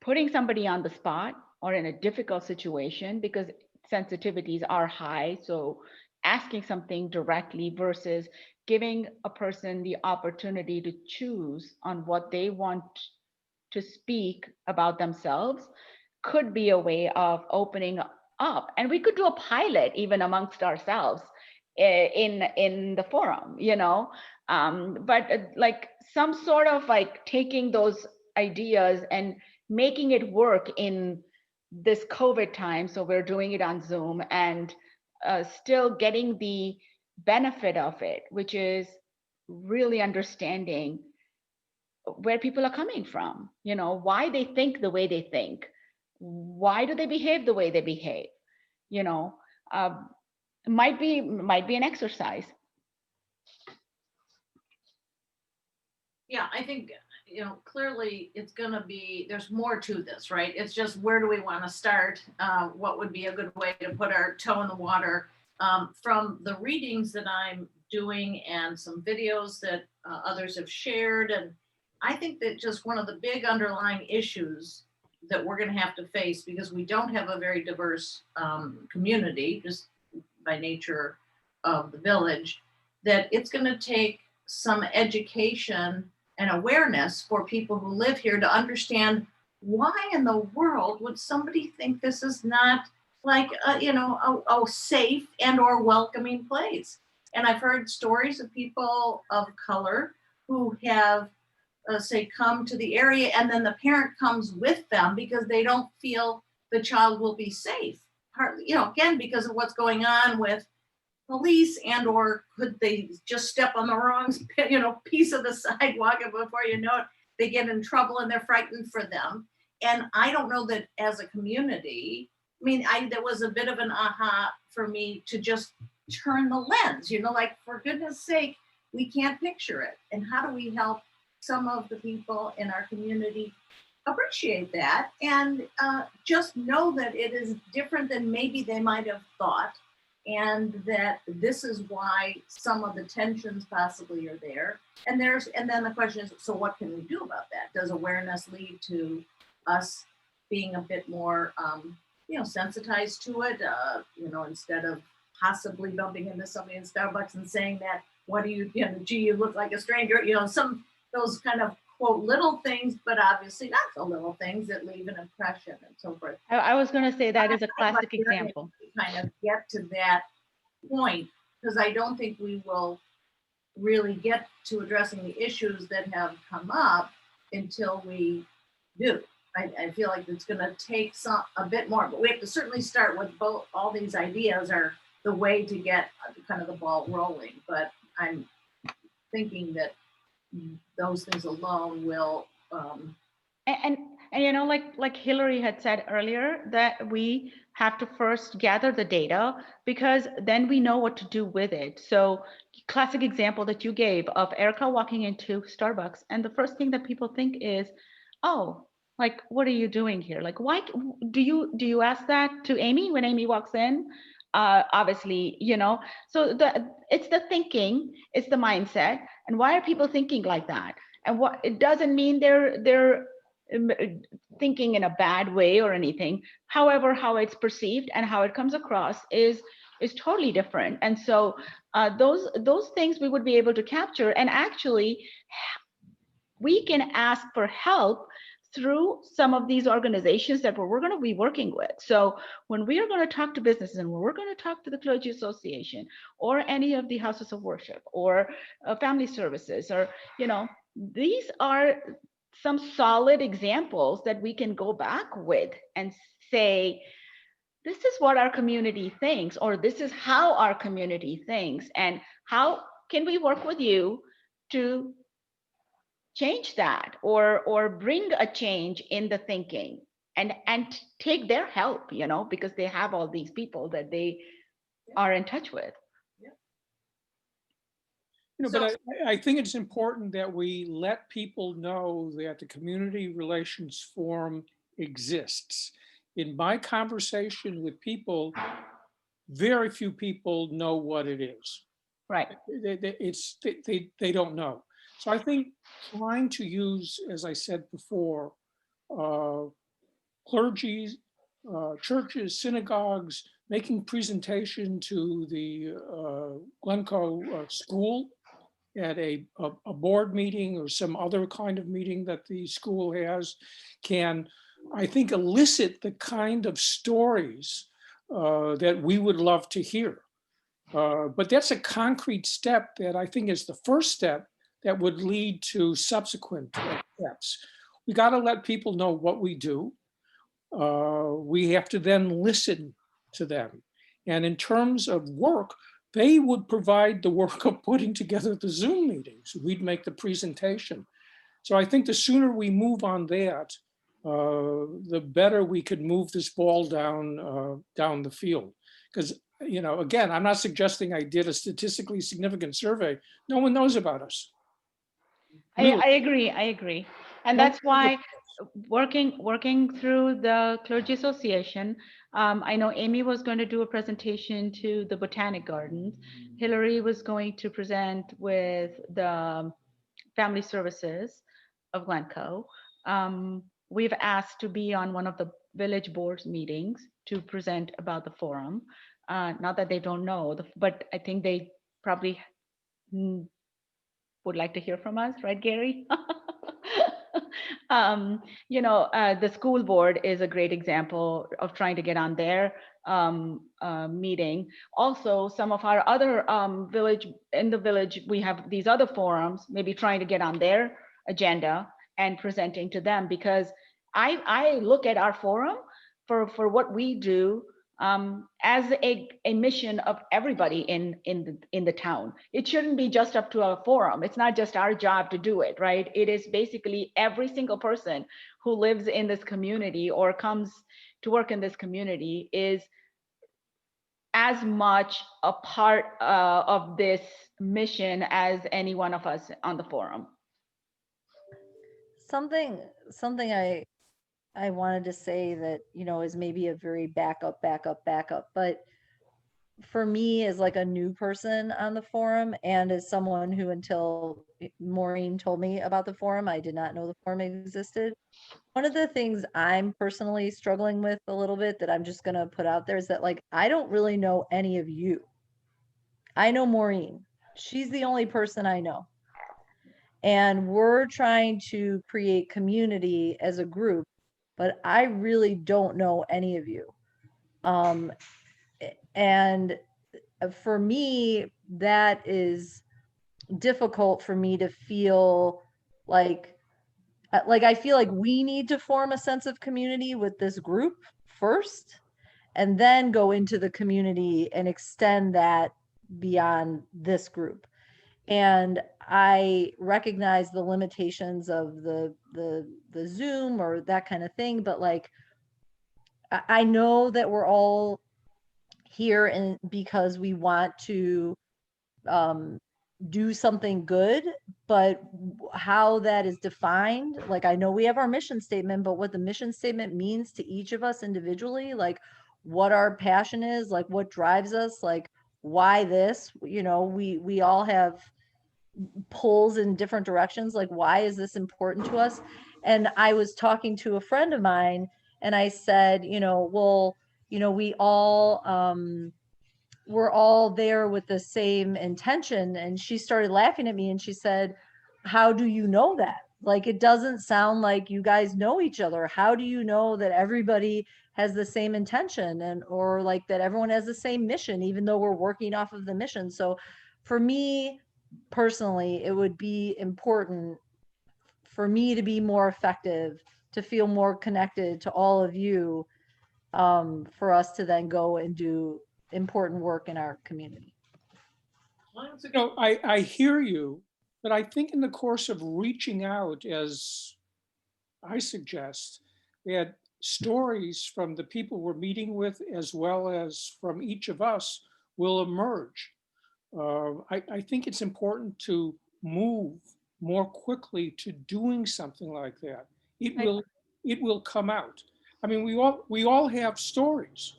putting somebody on the spot or in a difficult situation because sensitivities are high. So asking something directly versus giving a person the opportunity to choose on what they want to speak about themselves could be a way of opening up. And we could do a pilot even amongst ourselves in the forum, but like some sort of like taking those ideas and making it work in this COVID time. So we're doing it on Zoom and still getting the benefit of it, which is really understanding where people are coming from, why they think the way they think, why do they behave the way they behave, uh, might be an exercise. Yeah, I think, clearly it's gonna be, there's more to this, right? It's just, where do we want to start? What would be a good way to put our toe in the water? From the readings that I'm doing and some videos that others have shared, and I think that just one of the big underlying issues that we're going to have to face, because we don't have a very diverse community, just by nature of the village, that it's going to take some education and awareness for people who live here to understand why in the world would somebody think this is not like a safe and or welcoming place. And I've heard stories of people of color who have say come to the area, and then the parent comes with them because they don't feel the child will be safe, partly again because of what's going on with police, and or could they just step on the wrong piece of the sidewalk, and before you know it they get in trouble and they're frightened for them. And I don't know that as a community, there was a bit of an aha for me to just turn the lens, like, for goodness sake, we can't picture it, and how do we help some of the people in our community appreciate that and just know that it is different than maybe they might have thought, and that this is why some of the tensions possibly are there. And then the question is, so what can we do about that? Does awareness lead to us being a bit more sensitized to it, instead of possibly bumping into somebody in Starbucks and saying that, what do you, gee, you look like a stranger, some those kind of quote little things, but obviously not so little things that leave an impression and so forth. I was going to say that is a classic example. Kind of get to that point, because I don't think we will really get to addressing the issues that have come up until we do. I feel like it's going to take a bit more, but we have to certainly start with both. All these ideas are the way to get kind of the ball rolling, but I'm thinking that those things alone will and like Hillary had said earlier, that we have to first gather the data, because then we know what to do with it. So classic example that you gave of Erica walking into Starbucks, and the first thing that people think is, oh, like, what are you doing here? Like, why do you ask that to Amy when Amy walks in? Obviously, so it's the thinking, it's the mindset, and why are people thinking like that? And what it doesn't mean they're thinking in a bad way or anything. However, how it's perceived and how it comes across is totally different. And so those things we would be able to capture, and actually we can ask for help through some of these organizations that we're going to be working with. So when we are going to talk to businesses, and when we're going to talk to the Clergy Association or any of the houses of worship or family services, or, these are some solid examples that we can go back with and say, this is what our community thinks, or this is how our community thinks, and how can we work with you to change that, or bring a change in the thinking, and take their help, because they have all these people that they are in touch with. But I think it's important that we let people know that the Community Relations Forum exists. In my conversation with people, very few people know what it is. Right. They don't know. So I think trying to use, as I said before, clergy, churches, synagogues, making presentation to the Glencoe school at a board meeting or some other kind of meeting that the school has, can, I think, elicit the kind of stories that we would love to hear. But that's a concrete step that I think is the first step that would lead to subsequent steps. We got to let people know what we do. We have to then listen to them. And in terms of work, they would provide the work of putting together the Zoom meetings. We'd make the presentation. So I think the sooner we move on that, the better we could move this ball down the field. Because, again, I'm not suggesting I did a statistically significant survey. No one knows about us. Really. I agree. And that's why working through the Clergy Association, I know Amy was going to do a presentation to the Botanic Gardens. Hillary was going to present with the Family Services of Glencoe. We've asked to be on one of the village boards meetings to present about the forum. Not that they don't know, but I think they probably would like to hear from us, right, Gary? The school board is a great example of trying to get on their meeting. Also, some of our other in the village, we have these other forums, maybe trying to get on their agenda and presenting to them, because I look at our forum for what we do as a mission of everybody in the town. It shouldn't be just up to our forum. It's not just our job to do it, right? It is basically every single person who lives in this community or comes to work in this community is as much a part of this mission as any one of us on the forum. Something I wanted to say that, is maybe a very backup, but for me as like a new person on the forum, and as someone who, until Maureen told me about the forum, I did not know the forum existed. One of the things I'm personally struggling with a little bit that I'm just going to put out there is that, like, I don't really know any of you. I know Maureen. She's the only person I know. And we're trying to create community as a group, but I really don't know any of you. And for me, that is difficult for me to feel like I feel like we need to form a sense of community with this group first, and then go into the community and extend that beyond this group. And I recognize the limitations of the Zoom or that kind of thing, but like, I know that we're all here and because we want to do something good, but how that is defined, like, I know we have our mission statement, but what the mission statement means to each of us individually, like what our passion is, like what drives us, like why this, we all have pulls in different directions, like why is this important to us? And I was talking to a friend of mine and I said, we're all there with the same intention. And she started laughing at me and she said, how do you know that? Like, it doesn't sound like you guys know each other. How do you know that everybody has the same intention, or like that everyone has the same mission, even though we're working off of the mission? So for me personally, it would be important for me to be more effective, to feel more connected to all of you, for us to then go and do important work in our community. You know, I hear you, but I think in the course of reaching out, as I suggest, that stories from the people we're meeting with, as well as from each of us, will emerge. I think it's important to move more quickly to doing something like that. It will come out. I mean, we all have stories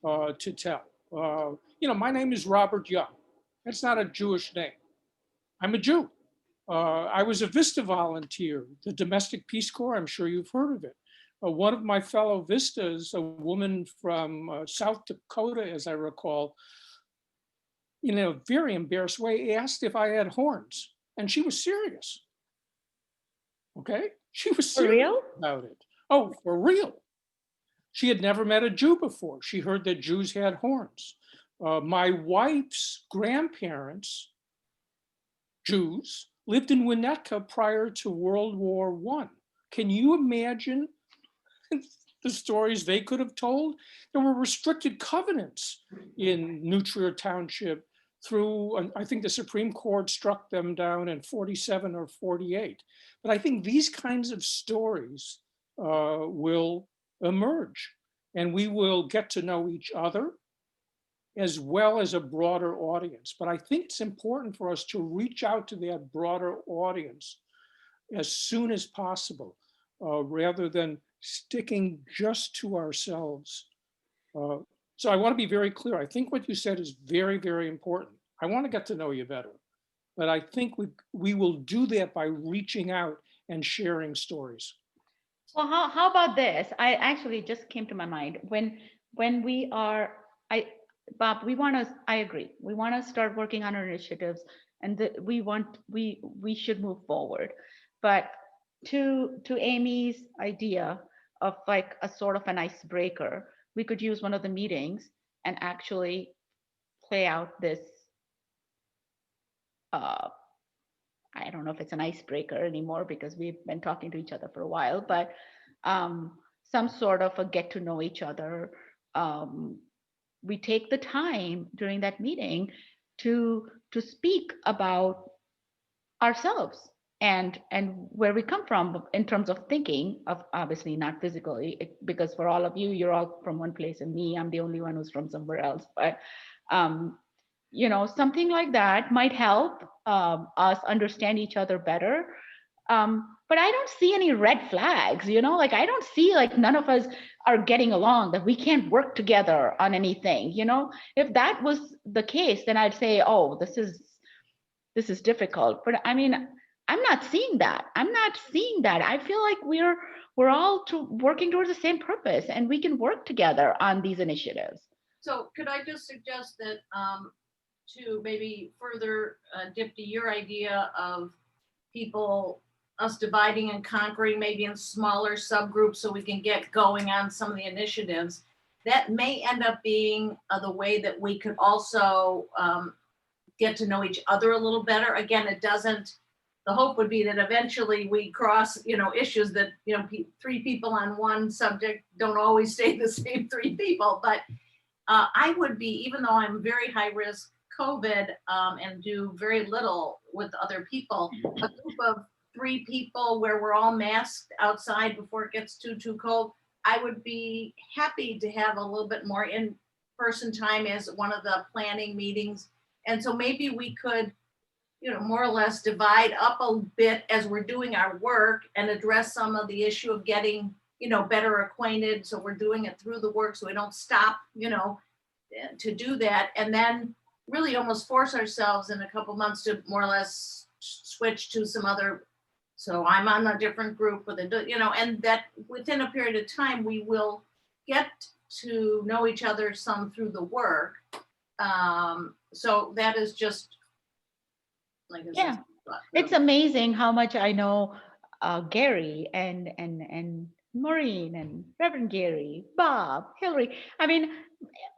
to tell. You know, my name is Robert Young. That's not a Jewish name. I'm a Jew. I was a Vista volunteer, the Domestic Peace Corps. I'm sure you've heard of it. One of my fellow Vistas, a woman from South Dakota, as I recall, in a very embarrassed way, asked if I had horns, and she was serious. Okay, she was For serious real? about it. Oh, for real. She had never met a Jew before. She heard that Jews had horns. My wife's grandparents, Jews, lived in Winnetka prior to World War I. Can you imagine the stories they could have told? There were restricted covenants in New Trier Township through, I think the Supreme Court struck them down in 47 or 48. But I think these kinds of stories will emerge, and we will get to know each other as well as a broader audience. But I think it's important for us to reach out to that broader audience as soon as possible, rather than sticking just to ourselves. So I want to be very clear. I think what you said is very, very important. I want to get to know you better, but I think we will do that by reaching out and sharing stories. Well, how about this? I actually just came to my mind when we are, Bob, I agree. We want to start working on our initiatives, and we should move forward. But to Amy's idea of like a sort of an icebreaker, we could use one of the meetings and actually play out this, I don't know if it's an icebreaker anymore because we've been talking to each other for a while, but some sort of a get to know each other. We take the time during that meeting to speak about ourselves and where we come from in terms of thinking, of obviously not physically, because for all of you, you're all from one place, and me, I'm the only one who's from somewhere else. But you know, something like that might help us understand each other better. But I don't see any red flags, you know, like I don't see like none of us are getting along, that we can't work together on anything, you know. If that was the case, then I'd say, oh, this is difficult. But I mean, I'm not seeing that. I feel like we're all working towards the same purpose, and we can work together on these initiatives. So could I just suggest that to maybe further Dipti, your idea of us dividing and conquering maybe in smaller subgroups so we can get going on some of the initiatives, that may end up being the way that we could also get to know each other a little better. Again, the hope would be that eventually we cross, you know, issues that, you know, three people on one subject don't always stay the same three people. But I would be, even though I'm very high risk COVID and do very little with other people, a group of 3 people where we're all masked outside before it gets too cold, I would be happy to have a little bit more in-person time as one of the planning meetings. And so maybe we could, you know, more or less divide up a bit as we're doing our work and address some of the issue of getting, you know, better acquainted. So we're doing it through the work so we don't stop, you know, to do that. And then really almost force ourselves in a couple months to more or less switch to some other. So I'm on a different group with a, you know, and that within a period of time, we will get to know each other some through the work. So that is just like, Yeah, it's amazing how much I know Gary and Maureen and Reverend Gary, Bob, Hillary. I mean,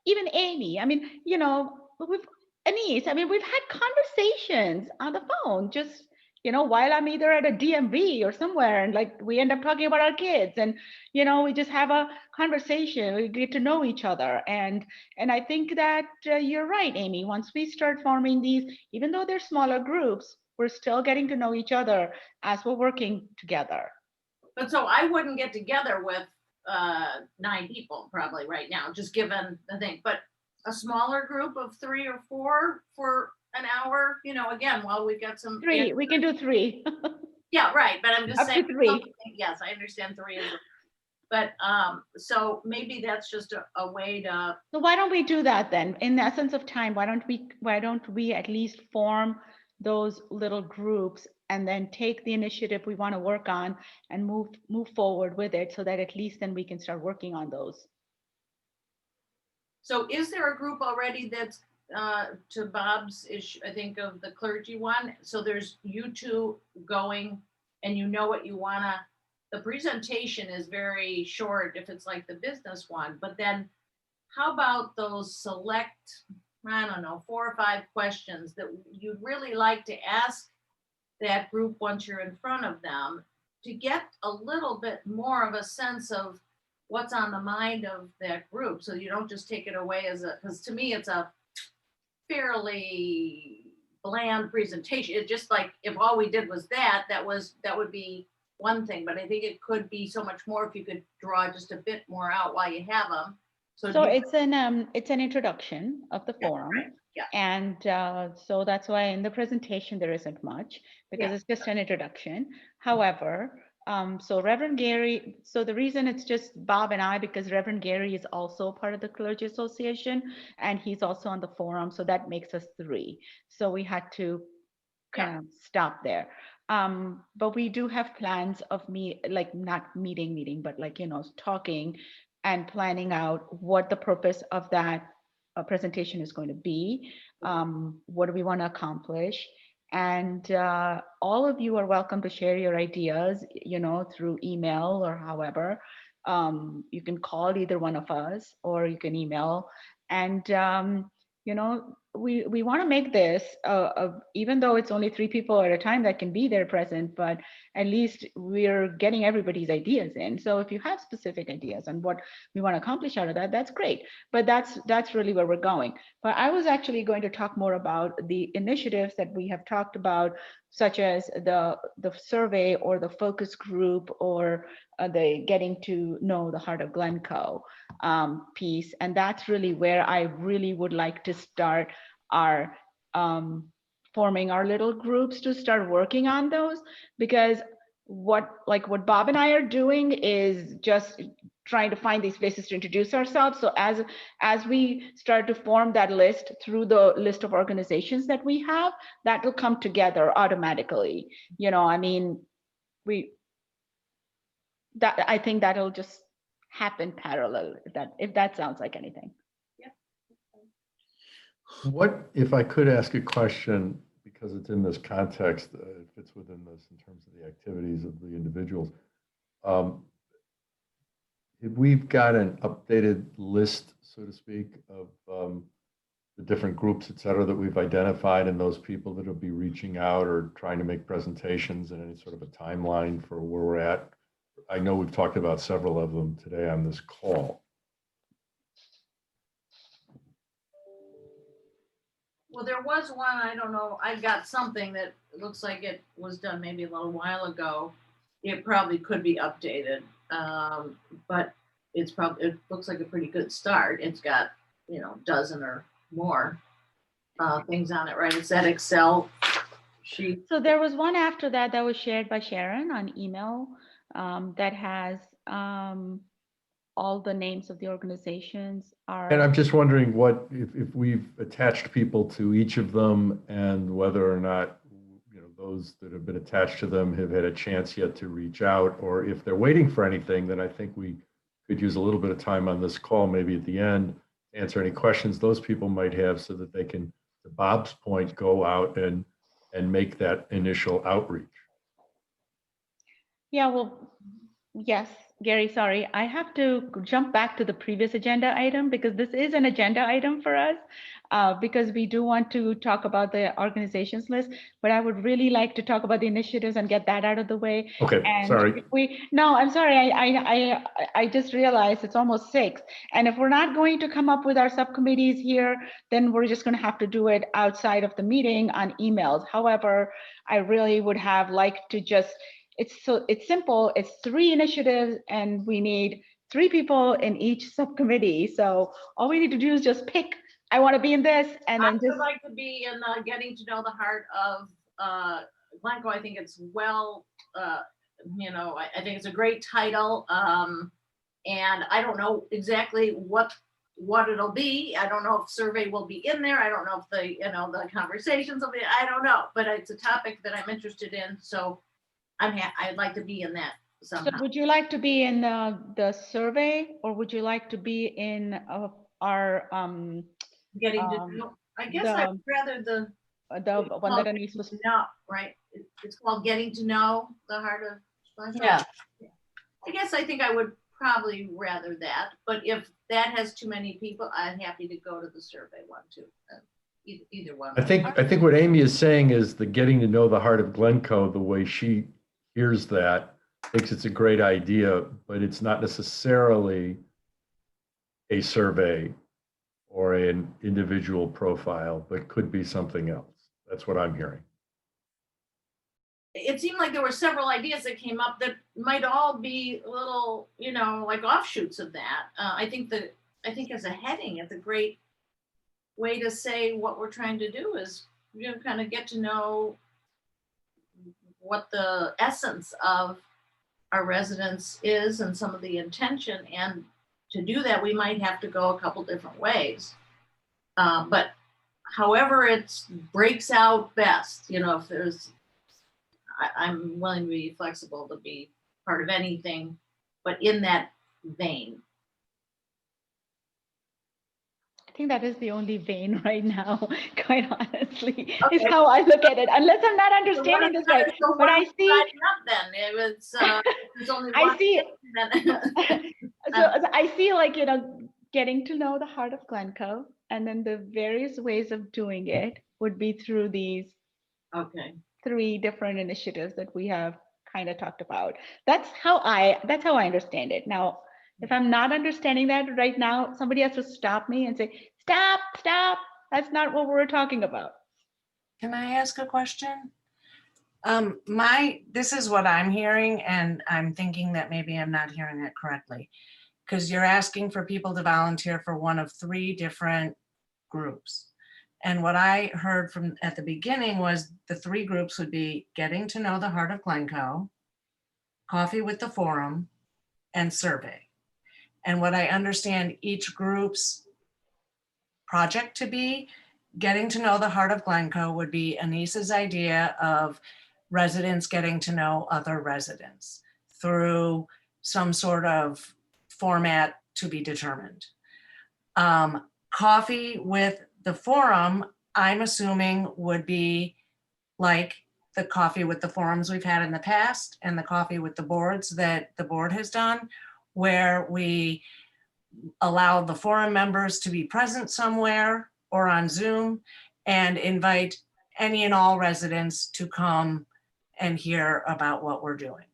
even Amy. I mean, you know, Annice. I mean, we've had conversations on the phone, just while I'm either at a DMV or somewhere, and like we end up talking about our kids, and we just have a conversation, we get to know each other. And I think that you're right, Amy. Once we start forming these, even though they're smaller groups, we're still getting to know each other as we're working together. But so I wouldn't get together with 9 people probably right now, just given the thing. But a smaller group of 3 or 4 for an hour, again, while we've got some. 3, we can do 3. Yeah, right. But I'm just Up saying. to 3. Yes, I understand 3 is. But so maybe that's just a way to. So why don't we do that then? In the essence of time, why don't we at least form those little groups and then take the initiative we want to work on and move forward with it, so that at least then we can start working on those. So is there a group already that's to Bob's issue, I think, of the clergy one? So there's you 2 going, and what you wanna. The presentation is very short if it's like the business one, but then how about those select, I don't know, 4 or 5 questions that you'd really like to ask that group once you're in front of them, to get a little bit more of a sense of what's on the mind of that group, so you don't just take it away as because to me it's a fairly bland presentation. It's just like if all we did was that would be one thing, but I think it could be so much more if you could draw just a bit more out while you have them. So it's an introduction of the forum. Right. Yeah. And so that's why in the presentation there isn't much, because it's just an introduction. However, so Reverend Gary, so the reason it's just Bob and I, because Reverend Gary is also part of the Clergy Association and he's also on the forum. So that makes us 3. So we had to kind of stop there. But we do have plans of not meeting, but talking and planning out what the purpose of that presentation is going to be. What do we want to accomplish? And all of you are welcome to share your ideas, through email or however. You can call either one of us or you can email. And we want to make this even though it's only 3 people at a time that can be there present, but at least we're getting everybody's ideas in. So if you have specific ideas on what we want to accomplish out of that, that's great. But that's really where we're going. But I was actually going to talk more about the initiatives that we have talked about, such as the survey or the focus group or the getting to know the heart of Glencoe piece. And that's really where I really would like to start our forming our little groups to start working on those, because what Bob and I are doing is just trying to find these places to introduce ourselves. So as we start to form that list through the list of organizations that we have, that will come together automatically. I think that'll just happen parallel, if that sounds like anything. What, if I could ask a question, because it's in this context, it fits within this in terms of the activities of the individuals. If we've got an updated list, so to speak, of the different groups, et cetera, that we've identified, and those people that will be reaching out or trying to make presentations, and any sort of a timeline for where we're at. I know we've talked about several of them today on this call. Well, there was one, I don't know, I got something that looks like it was done maybe a little while ago. It probably could be updated, but it looks like a pretty good start. It's got, dozen or more things on it, right? It's that Excel sheet. So there was one after that was shared by Sharon on email that has all the names of the organizations are. And I'm just wondering what, if we've attached people to each of them, and whether or not, those that have been attached to them have had a chance yet to reach out, or if they're waiting for anything, then I think we could use a little bit of time on this call, maybe at the end, to answer any questions those people might have, so that they can, to Bob's point, go out and make that initial outreach. Yeah, well, yes. Gary, sorry, I have to jump back to the previous agenda item because this is an agenda item for us. Because we do want to talk about the organizations list, but I would really like to talk about the initiatives and get that out of the way. Okay, And sorry. no, I'm sorry. I just realized it's almost 6. And if we're not going to come up with our subcommittees here, then we're just going to have to do it outside of the meeting on emails. However, I really would have liked to just, it's simple. It's 3 initiatives and we need 3 people in each subcommittee. So all we need to do is just pick, I want to be in this, and I then would just, like to be in the getting to know the heart of Glencoe. I think it's well, I think it's a great title. And I don't know exactly what it'll be. I don't know if survey will be in there. I don't know if the conversations will be, I don't know, but it's a topic that I'm interested in. So I'd like to be in that so somehow. would you like to be in the survey, or would you like to be in our Getting to um, know, I guess I'd rather the one that Annice was? No, right? It's called Getting to Know the Heart of Glencoe. Yeah. I guess I think I would probably rather that, but if that has too many people, I'm happy to go to the survey one too. Either one. I think what Amy is saying is the getting to know the heart of Glencoe, the way she hears that, thinks it's a great idea, but it's not necessarily a survey or an individual profile, but could be something else. That's what I'm hearing. It seemed like there were several ideas that came up that might all be little, like offshoots of that. I think as a heading, it's a great way to say what we're trying to do is, kind of get to know what the essence of our residents is and some of the intention. And to do that, we might have to go a couple different ways. But however it breaks out best, if there's, I'm willing to be flexible to be part of anything, but in that vein. I think that is the only vein right now, quite honestly, is how I look at it, unless I'm not understanding this right. So but I see, up then it was, there's only one. I see, Then, so I see getting to know the heart of Glencoe, and then the various ways of doing it would be through these okay. 3 different initiatives that we have kind of talked about. That's how I understand it. Now, if I'm not understanding that right now, somebody has to stop me and say, stop, that's not what we're talking about. Can I ask a question? This is what I'm hearing, and I'm thinking that maybe I'm not hearing it correctly, because you're asking for people to volunteer for one of 3 different groups. And what I heard from at the beginning was the 3 groups would be getting to know the heart of Glencoe, coffee with the forum, and survey. And what I understand each group's project to be, getting to know the heart of Glencoe would be Annice's idea of residents getting to know other residents through some sort of format to be determined. Coffee with the forum, I'm assuming would be like the coffee with the forums we've had in the past and the coffee with the boards that the board has done, where we allow the forum members to be present somewhere or on Zoom and invite any and all residents to come and hear about what we're doing.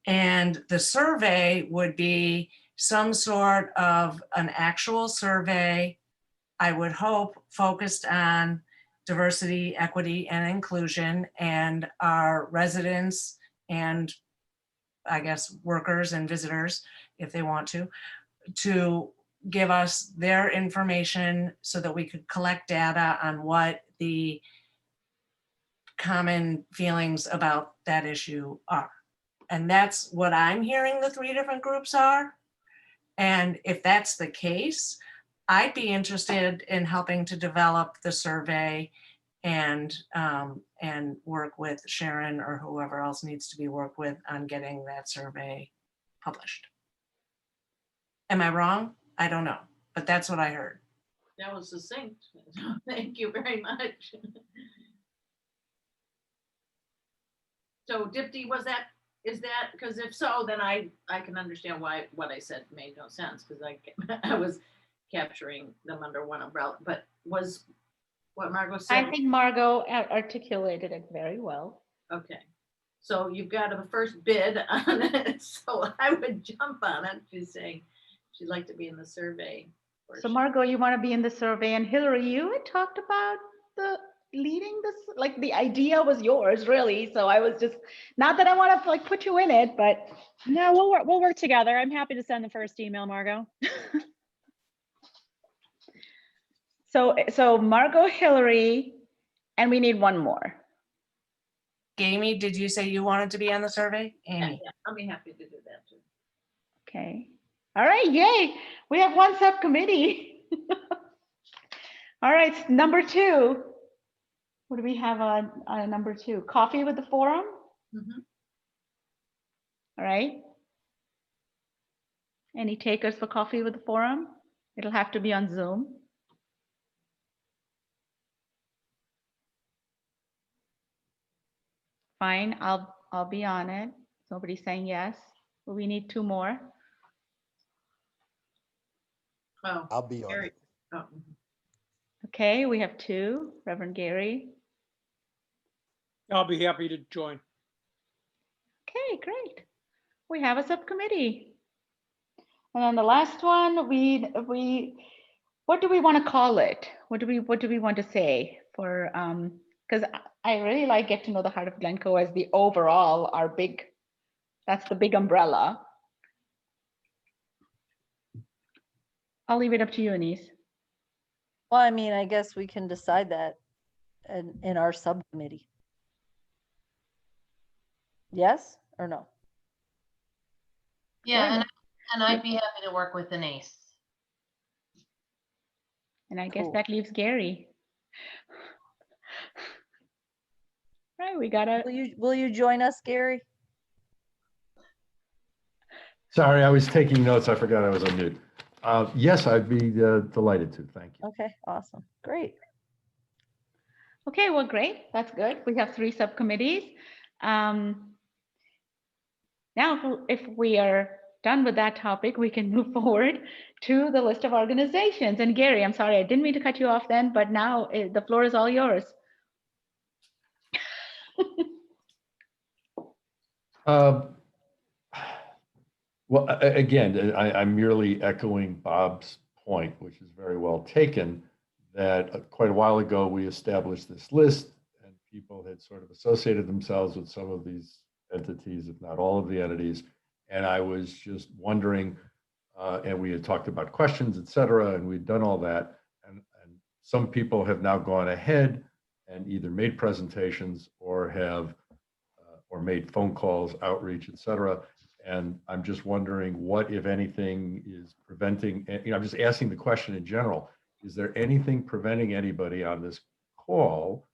And the survey would be some sort of an actual survey, I would hope, focused on diversity, equity, and inclusion, and our residents and I guess workers and visitors, if they want to give us their information so that we could collect data on what the common feelings about that issue are. And that's what I'm hearing the 3 different groups are. And if that's the case, I'd be interested in helping to develop the survey and work with Sharon or whoever else needs to be worked with on getting that survey published. Am I wrong? I don't know, but that's what I heard. That was succinct. Thank you very much. So Dipti, was that Is that, because if so, then I can understand why what I said made no sense, because I was capturing them under one umbrella, but was what Margot I said. think Margot articulated it very well. Okay, so you've got the first bid on it, so I would jump on it. She's saying she'd like to be in the survey So portion. Margot, you want to be in the survey, and Hillary, you had talked about the leading this, like the idea was yours really. So I was just, not that I want to like put you in it, but. No, we'll work together. I'm happy to send the first email, Margot. So Margot, Hillary, and we need one more. Amy, did you say you wanted to be on the survey? Amy. Yeah, I'll be happy to do that too. Okay. All right, yay. We have one subcommittee. All right, number 2. What do we have on number 2? Coffee with the forum? Mhm. All right. Any takers for coffee with the forum? It'll have to be on Zoom. Fine, I'll be on it. Nobody's saying yes, but we need 2 more. Oh, I'll be on Gary. it. Oh, mhm. Okay, we have 2. Reverend Gary. I'll be happy to join. Okay, great. We have a subcommittee. And then the last one, what do we want to call it? What do we want to say for, because I really like Get to Know the Heart of Glencoe as the overall, that's the big umbrella. I'll leave it up to you, Annice. Well, I mean, I guess we can decide that in our subcommittee. Yes or no? Yeah, and I'd be happy to work with Annice. And I guess Cool. that leaves Gary. Right, we gotta. Will you join us, Gary? Sorry, I was taking notes. I forgot I was on mute. Yes, I'd be delighted to. Thank you. Okay, awesome. Great. Okay, well, great. That's good. We have 3 subcommittees. Now, if we are done with that topic, we can move forward to the list of organizations. And Gary, I'm sorry, I didn't mean to cut you off then, but now the floor is all yours. Well, again, I'm merely echoing Bob's point, which is very well taken, that quite a while ago we established this list and people had sort of associated themselves with some of these entities, if not all of the entities. And I was just wondering, and we had talked about questions, et cetera, and we'd done all that. And some people have now gone ahead and either made presentations or have or made phone calls, outreach, et cetera. And I'm just wondering what, if anything, is preventing, I'm just asking the question in general, is there anything preventing anybody on this call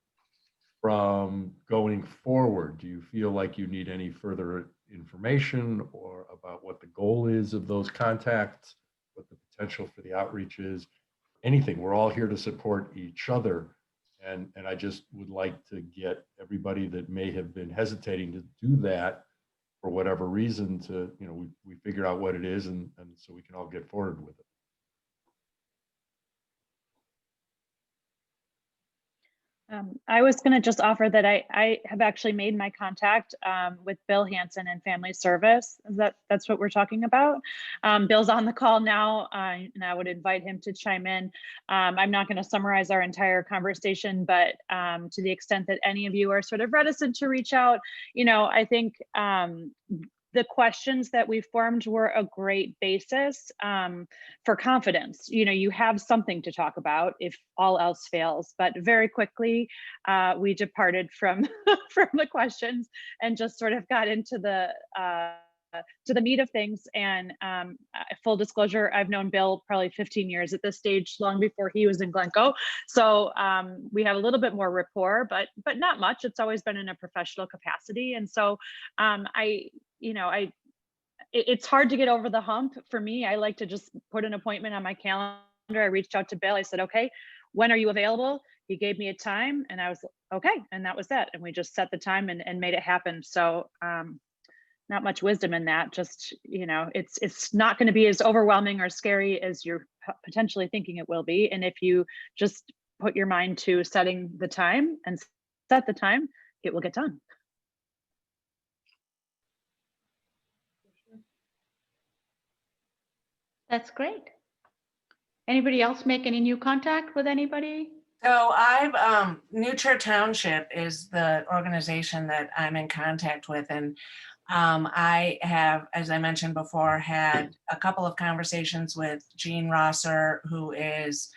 from going forward? Do you feel like you need any further information or about what the goal is of those contacts, what the potential for the outreach is? Anything. We're all here to support each other. And I just would like to get everybody that may have been hesitating to do that for whatever reason to, we figure out what it is and so we can all get forward with it. I was going to just offer that I have actually made my contact with Bill Hansen and Family Service. That's what we're talking about. Bill's on the call now, and I would invite him to chime in. I'm not going to summarize our entire conversation, but to the extent that any of you are sort of reticent to reach out, I think the questions that we formed were a great basis for confidence. You have something to talk about if all else fails, but very quickly we departed from from the questions and just sort of got into the meat of things. And full disclosure, I've known Bill probably 15 years at this stage, long before he was in Glencoe. So we have a little bit more rapport, but not much. It's always been in a professional capacity. And so it's hard to get over the hump for me. I like to just put an appointment on my calendar. I reached out to Bill. I said, okay, when are you available? He gave me a time and I was okay. And that was that. And we just set the time and made it happen. So not much wisdom in that. Just, you know, it's not going to be as overwhelming or scary as you're potentially thinking it will be. And if you just put your mind to setting the time and set the time, it will get done. That's great. Anybody else make any new contact with anybody? So I've, Nutria Township is the organization that I'm in contact with. And I have, as I mentioned before, had a couple of conversations with Jean Rosser, who is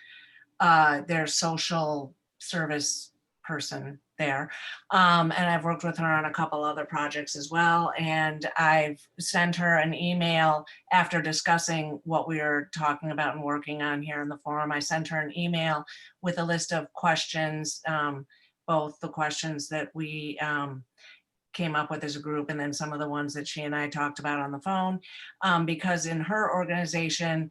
their social service person there. And I've worked with her on a couple other projects as well. And I've sent her an email after discussing what we were talking about and working on here in the forum. I sent her an email with a list of questions, both the questions that we came up with as a group, and then some of the ones that she and I talked about on the phone, because in her organization,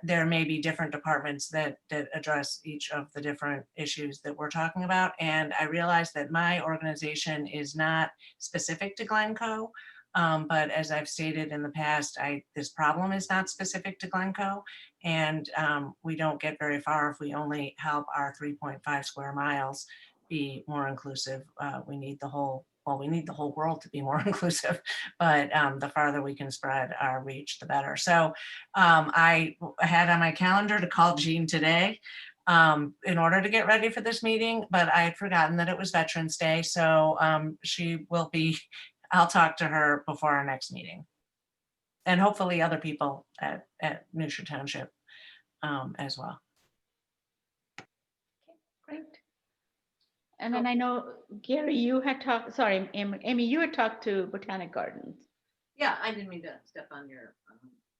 there may be different departments that address each of the different issues that we're talking about. And I realized that my organization is not specific to Glencoe, but as I've stated in the past, this problem is not specific to Glencoe, and we don't get very far if we only help our 3.5 square miles be more inclusive. We need the whole world to be more inclusive, but the farther we can spread our reach, the better. So I had on my calendar to call Jean today in order to get ready for this meeting, but I had forgotten that it was Veterans Day. So she will be, I'll talk to her before our next meeting. And hopefully other people at Nutria Township as well. Great. And then I know, Gary, you had talked, sorry, Amy, you had talked to Botanic Gardens. Yeah, I didn't mean to step on your.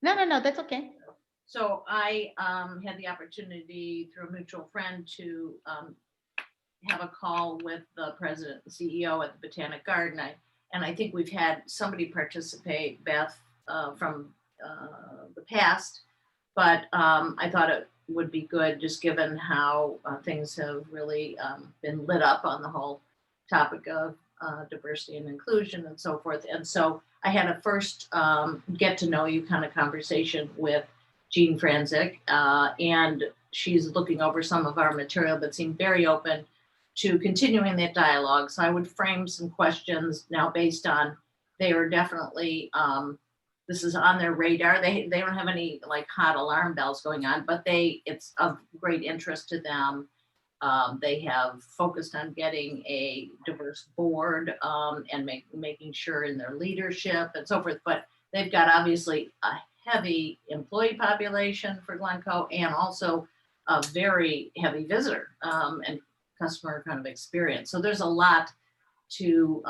No, that's okay. So I had the opportunity through a mutual friend to have a call with the president and CEO at the Botanic Garden. And I think we've had somebody participate, Beth, from the past, but I thought it would be good, just given how things have really been lit up on the whole topic of diversity and inclusion and so forth. And so I had a first get to know you kind of conversation with Jean Franzik, and she's looking over some of our material, but seemed very open to continuing that dialogue. So I would frame some questions now based on, they are definitely, this is on their radar. They don't have any like hot alarm bells going on, but it's of great interest to them. They have focused on getting a diverse board and making sure in their leadership and so forth. But they've got obviously a heavy employee population for Glencoe, and also a very heavy visitor and customer kind of experience. So there's a lot to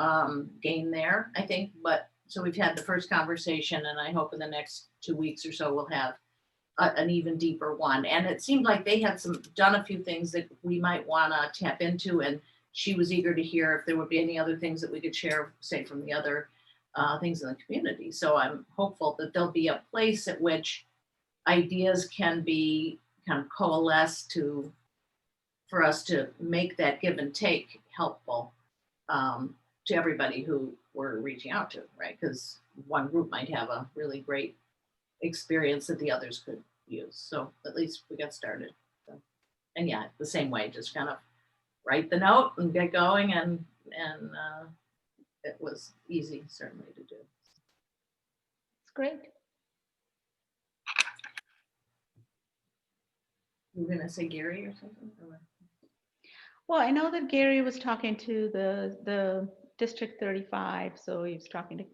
gain there, I think. But so we've had the first conversation, and I hope in the next 2 weeks or so we'll have an even deeper one. And it seemed like they had done a few things that we might want to tap into, and she was eager to hear if there would be any other things that we could share, say, from the other things in the community. So I'm hopeful that there'll be a place at which ideas can be kind of coalesced for us to make that give and take helpful to everybody who we're reaching out to, right? Because one group might have a really great experience that the others could use. So at least we got started. So, and yeah, the same way, just kind of write the note and get going, and it was easy, certainly, to do. It's great. You were gonna say Gary or something? Or? Well, I know that Gary was talking to the District 35, so he was talking to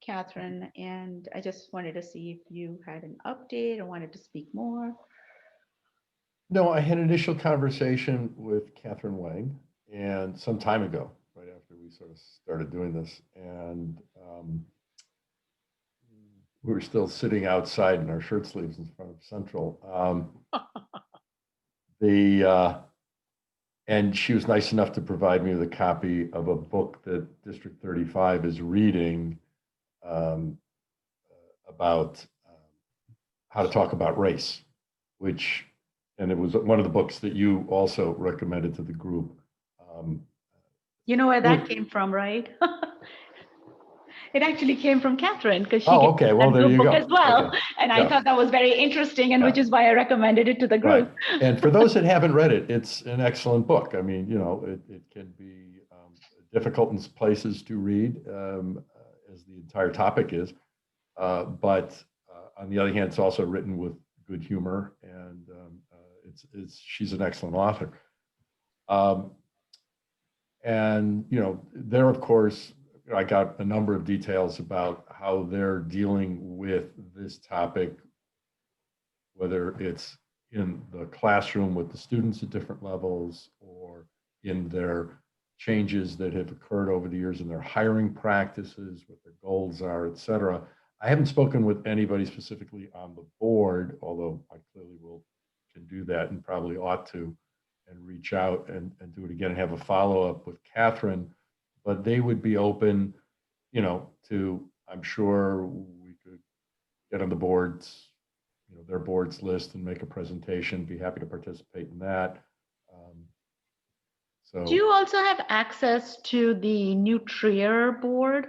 Catherine, and I just wanted to see if you had an update or wanted to speak more. No, I had an initial conversation with Catherine Wang, and some time ago, right after we sort of started doing this, and we were still sitting outside in our shirt sleeves in front of Central. And she was nice enough to provide me with a copy of a book that District 35 is reading about how to talk about race, and it was one of the books that you also recommended to the group. You know where that came from, right? it actually came from Catherine because she Oh, gave okay. Well, that there group you book go. as well. Okay. And I Yeah. thought that was very interesting, and Yeah. which is why I recommended it to the Right. group. And for those that haven't read it, it's an excellent book. I mean, you know, it can be difficult in places to read, as the entire topic is. But on the other hand, it's also written with good humor, and she's an excellent author. And, you know, there, of course, I got a number of details about how they're dealing with this topic, whether it's in the classroom with the students at different levels or in their changes that have occurred over the years in their hiring practices, what their goals are, et cetera. I haven't spoken with anybody specifically on the board, although I clearly can do that and probably ought to, and reach out and do it again and have a follow-up with Catherine. But they would be open, you know, to, I'm sure we could get on the boards, you know, their boards list and make a presentation, be happy to participate in that. Do you also have access to the New Trier board?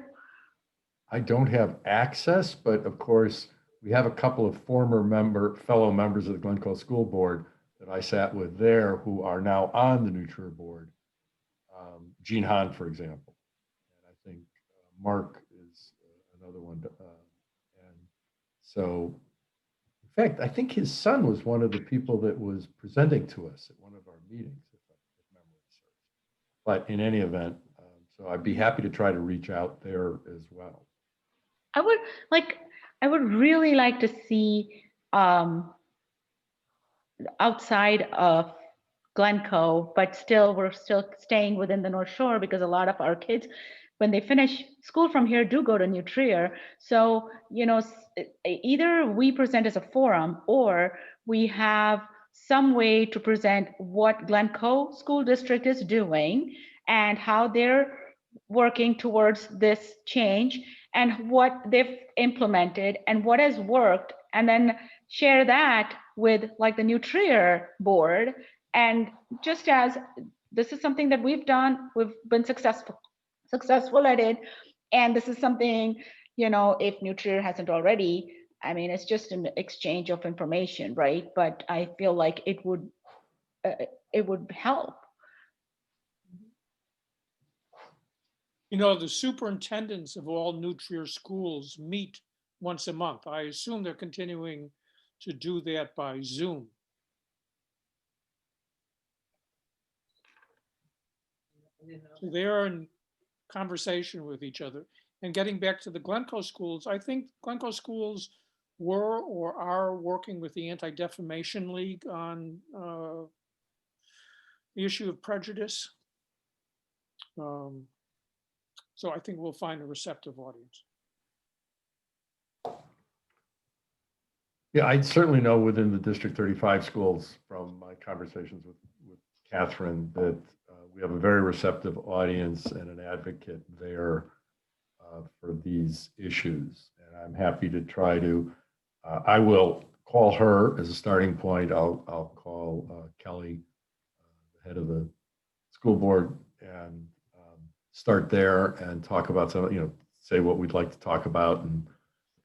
I don't have access, but of course, we have a couple of former fellow members of the Glencoe School Board that I sat with there who are now on the New Trier board. Gene Hahn, for example. And I think Mark is another one. And so, in fact, I think his son was one of the people that was presenting to us at one of our meetings, if memory serves. But in any event, so I'd be happy to try to reach out there as well. I would really like to see outside of Glencoe, but still we're still staying within the North Shore because a lot of our kids, when they finish school from here, do go to New Trier. So, you know, either we present as a forum or we have some way to present what Glencoe School District is doing and how they're working towards this change and what they've implemented and what has worked, and then share that with like the New Trier board. And just as this is something that we've done, we've been successful at it. And this is something, you know, if New Trier hasn't already, I mean, it's just an exchange of information, right? But I feel like it would help. You know, the superintendents of all New Trier schools meet once a month. I assume they're continuing to do that by Zoom. So they're in conversation with each other. And getting back to the Glencoe schools, I think Glencoe schools were or are working with the Anti-Defamation League on the issue of prejudice. So I think we'll find a receptive audience. Yeah, I certainly know within the District 35 schools from my conversations with Catherine that we have a very receptive audience and an advocate there for these issues. And I'm happy to try to, I will call her as a starting point. I'll call Kelly, the head of the school board, and start there and talk about some, you know, say what we'd like to talk about and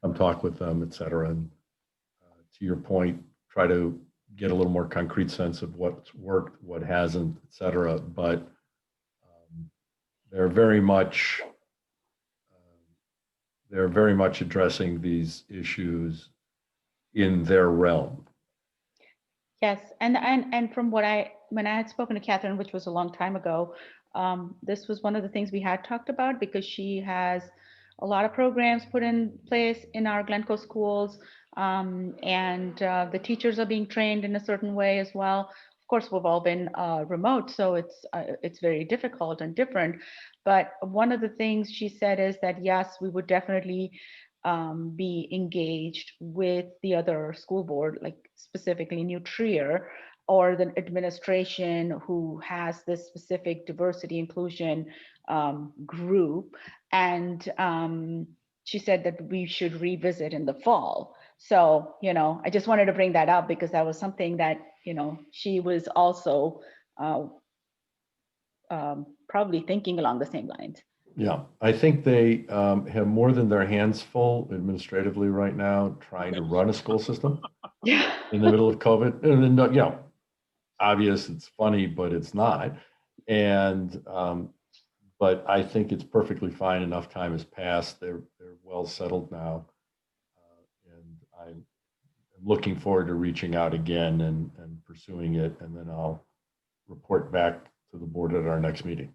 come talk with them, et cetera. And to your point, try to get a little more concrete sense of what's worked, what hasn't, et cetera. But they're very much addressing these issues in their realm. Yes, and from when I had spoken to Catherine, which was a long time ago, this was one of the things we had talked about because she has a lot of programs put in place in our Glencoe schools, and the teachers are being trained in a certain way as well. Of course, we've all been remote, so it's very difficult and different. But one of the things she said is that yes, we would definitely be engaged with the other school board, like specifically New Trier, or the administration who has this specific diversity inclusion group. And she said that we should revisit in the fall. So, you know, I just wanted to bring that up because that was something that, you know, she was also probably thinking along the same lines. Yeah, I think they have more than their hands full administratively right now, trying to run a school system Yeah. in the middle of COVID. And then, you know, obvious, it's funny, but it's not. And, but I think it's perfectly fine. Enough time has passed. They're well settled now. And I'm looking forward to reaching out again and pursuing it. And then I'll report back to the board at our next meeting.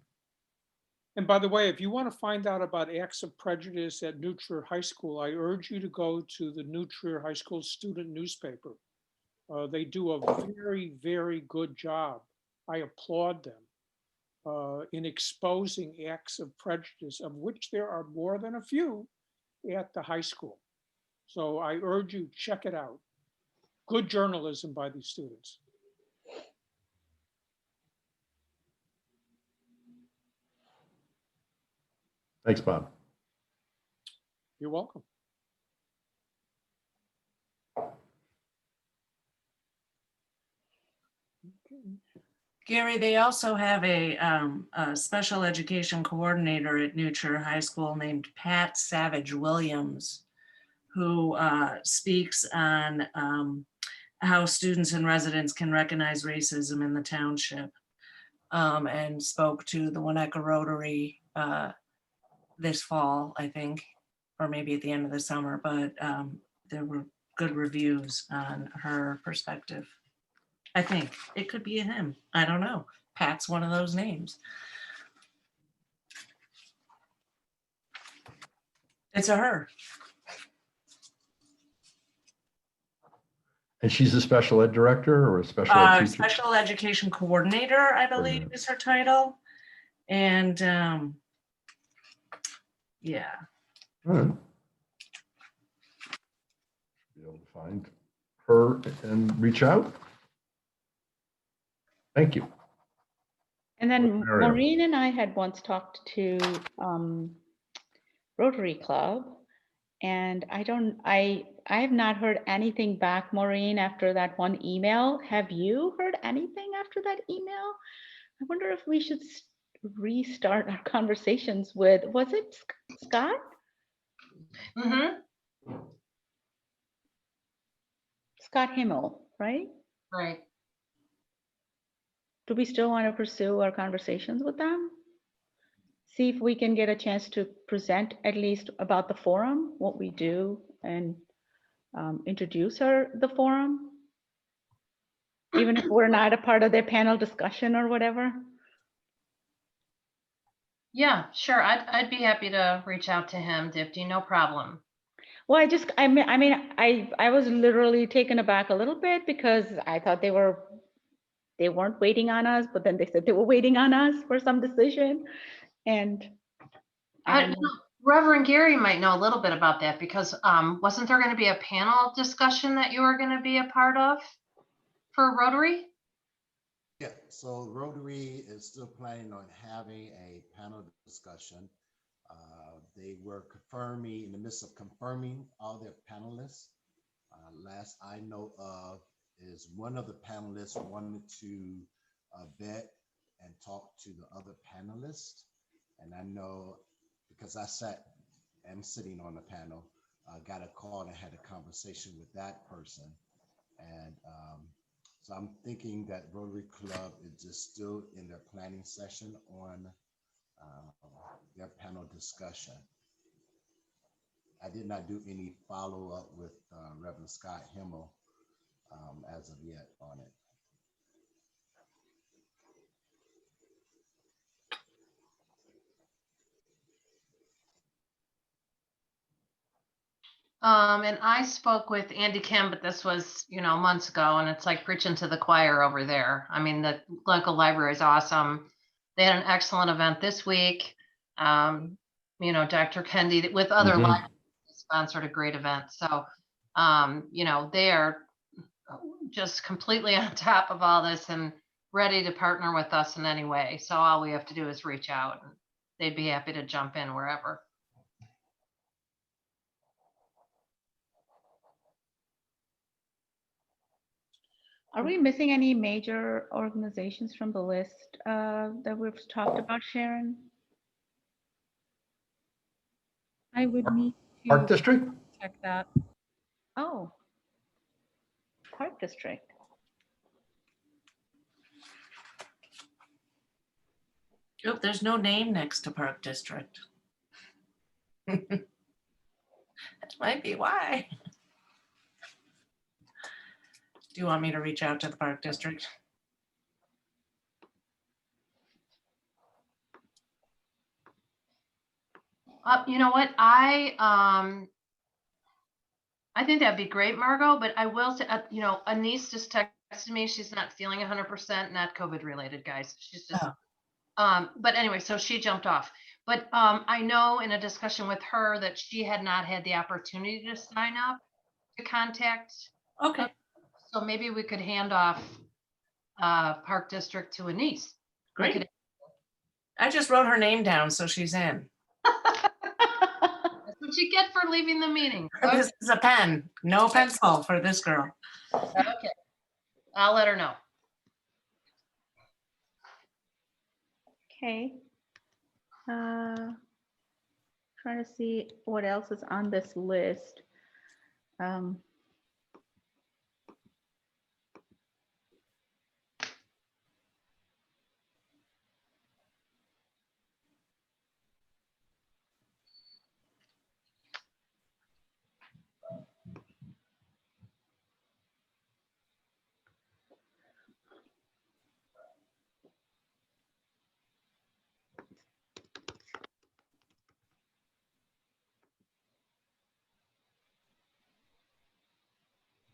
And by the way, if you want to find out about acts of prejudice at New Trier High School, I urge you to go to the New Trier High School student newspaper. They do a very, very good job. I applaud them in exposing acts of prejudice, of which there are more than a few at the high school. So I urge you, check it out. Good journalism by these students. Thanks, Bob. You're welcome. Gary, they also have a special education coordinator at New Trier High School named Pat Savage Williams, who speaks on how students and residents can recognize racism in the township, and spoke to the Winnetka Rotary this fall, I think, or maybe at the end of the summer, but there were good reviews on her perspective. I think it could be a him. I don't know. Pat's one of those names. It's a her. And she's a special ed director or a special ed teacher? Special education coordinator, I believe, is her title. And yeah. All right. Be able to find her and reach out. Thank you. And then Mario. Maureen and I had once talked to Rotary Club, and I have not heard anything back, Maureen, after that one email. Have you heard anything after that email? I wonder if we should restart our conversations with, was it Scott? Mm-hmm. Scott Himmel, right? Right. Do we still want to pursue our conversations with them? See if we can get a chance to present at least about the forum, what we do, and introduce the forum, even if we're not a part of their panel discussion or whatever. Yeah, sure. I'd be happy to reach out to him, Dipti, no problem. Well, I was literally taken aback a little bit because I thought they weren't waiting on us, but then they said they were waiting on us for some decision. And Reverend Gary might know a little bit about that because wasn't there going to be a panel discussion that you were going to be a part of for Rotary? Yeah, so Rotary is still planning on having a panel discussion. They were in the midst of confirming all their panelists. Last I know of is one of the panelists wanted to vet and talk to the other panelists. And I know because I'm sitting on the panel, got a call and had a conversation with that person. And so I'm thinking that Rotary Club is just still in their planning session on their panel discussion. I did not do any follow-up with Reverend Scott Himmel as of yet on it. And I spoke with Andy Kim, but this was, months ago, and it's like preaching to the choir over there. I mean, the Glencoe Library is awesome. They had an excellent event this week. Dr. Kendi with other libraries sponsored a great event. So, they are just completely on top of all this and ready to partner with us in any way. So all we have to do is reach out, and they'd be happy to jump in wherever. are we missing any major organizations from the list that we've talked about, Sharon? I would need Park to District? check that. Oh, Park District. Oh, there's no name next to Park District. That might be why. Do you want me to reach out to the Park District? You know what? I think that'd be great, Margot, but I will say, you know, Annice just texted me. She's not feeling 100%, not COVID related, guys. She's just, but anyway, so she jumped off. But I know in a discussion with her that she had not had the opportunity to sign up to contact. Okay, So maybe we could hand off Park District to Annice. We great. could- I just wrote her name down, so she's in. That's what you get for leaving the meeting. Okay. This is a pen, no pencil for this girl. Okay. I'll let her know. Okay. Trying to see what else is on this list.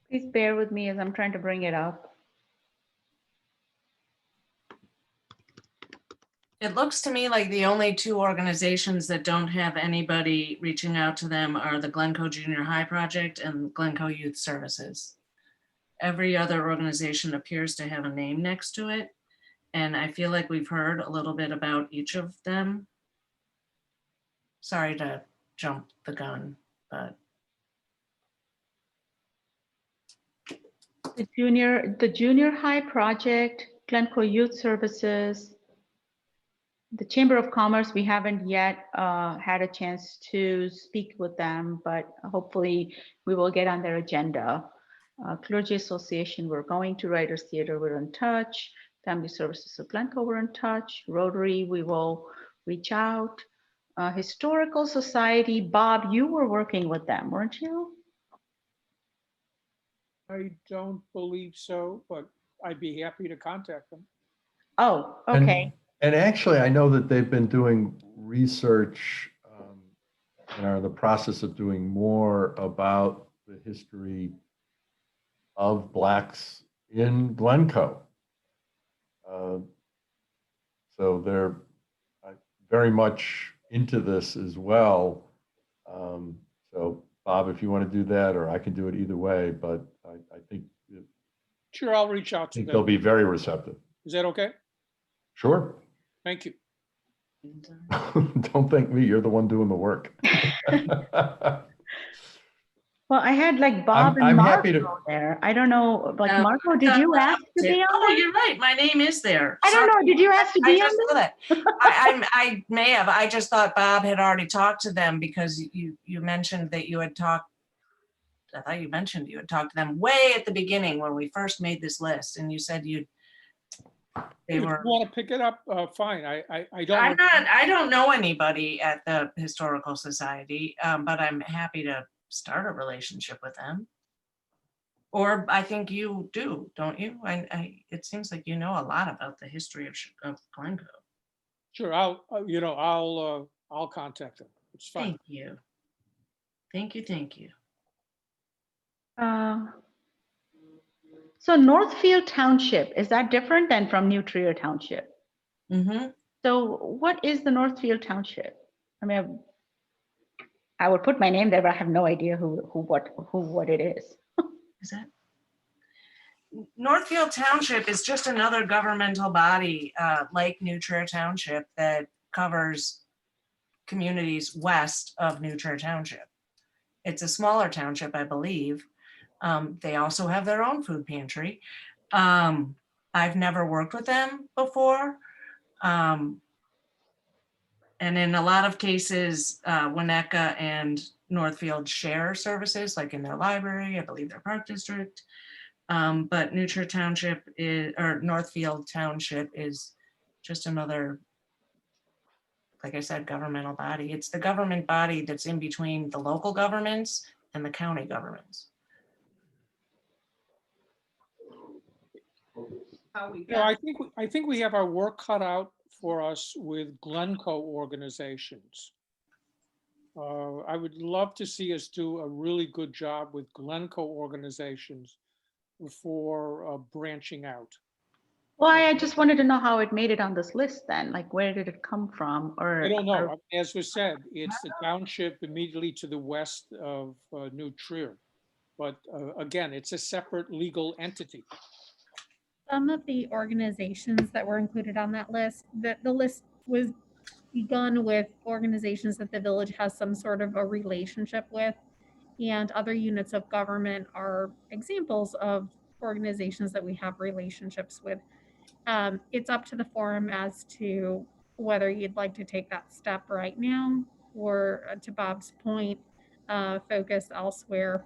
Please bear with me as I'm trying to bring it up. It looks to me like the only two organizations that don't have anybody reaching out to them are the Glencoe Junior High Project and Glencoe Youth Services. Every other organization appears to have a name next to it. And I feel like we've heard a little bit about each of them. Sorry to jump the gun, but. The junior high project, Glencoe Youth Services, the Chamber of Commerce, we haven't yet had a chance to speak with them, but hopefully we will get on their agenda. Clergy Association, we're going to. Writers Theater, we're in touch. Family Services of Glencoe, we're in touch. Rotary, we will reach out. Historical Society, Bob, you were working with them, weren't you? I don't believe so, but I'd be happy to contact them. Oh, okay. And actually, I know that they've been doing research and are in the process of doing more about the history of Blacks in Glencoe. So they're very much into this as well. So Bob, if you want to do that, or I can do it either way, but I think Sure, I'll reach out to them. they'll be very receptive. Is that okay? Sure. Thank you. Don't thank me. You're the one doing the work. Well, I had like Bob and I'm Marco happy to. there. I don't know, like Marco, did you ask to be on Oh, there? you're right. My name is there. I don't know. Did you ask to I be just on saw there? that. I may have. I just thought Bob had already talked to them because you mentioned that you had talked. I thought you mentioned you had talked to them way at the beginning when we first made this list, and you said they If were. you want to pick it up, fine. I don't. I'm not. I don't know anybody at the Historical Society, but I'm happy to start a relationship with them. Or I think you do, don't you? It seems like you know a lot about the history of Glencoe. Sure, I'll contact them. It's fine. Thank you. Thank you. Thank you. So Northfield Township, is that different than from New Trier Township? Mm-hmm. So what is the Northfield Township? I mean, I would put my name there, but I have no idea what it is. Is that? Northfield Township is just another governmental body like New Trier Township that covers communities west of New Trier Township. It's a smaller township, I believe. They also have their own food pantry. I've never worked with them before. And in a lot of cases, Winnetka and Northfield share services, like in their library, I believe their park district. But New Trier Township is, or Northfield Township is just another, like I said, governmental body. It's the government body that's in between the local governments and the county governments. How we Yeah, got, I think we have our work cut out for us with Glencoe organizations. I would love to see us do a really good job with Glencoe organizations before branching out. Well, I just wanted to know how it made it on this list then, like where did it come from? I don't know. As was said, it's the township immediately to the west of New Trier. But again, it's a separate legal entity. Some of the organizations that were included on that list, the list was begun with organizations that the village has some sort of a relationship with, and other units of government are examples of organizations that we have relationships with. It's up to the forum as to whether you'd like to take that step right now, or to Bob's point, focus elsewhere.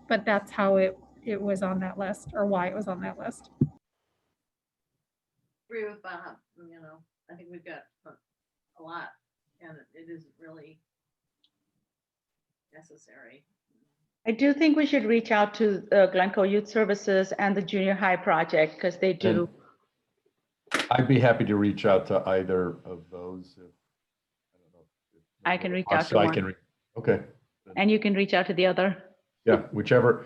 But that's how it was on that list, or why it was on that list. agree with Bob, you know, I think we've got a lot, and it isn't really necessary. I do think we should reach out to Glencoe Youth Services and the Junior High Project because they do. I'd be happy to reach out to either of those. If, I don't know. If I can reach out to I one. can okay. And you can reach out to the other. Yeah, whichever.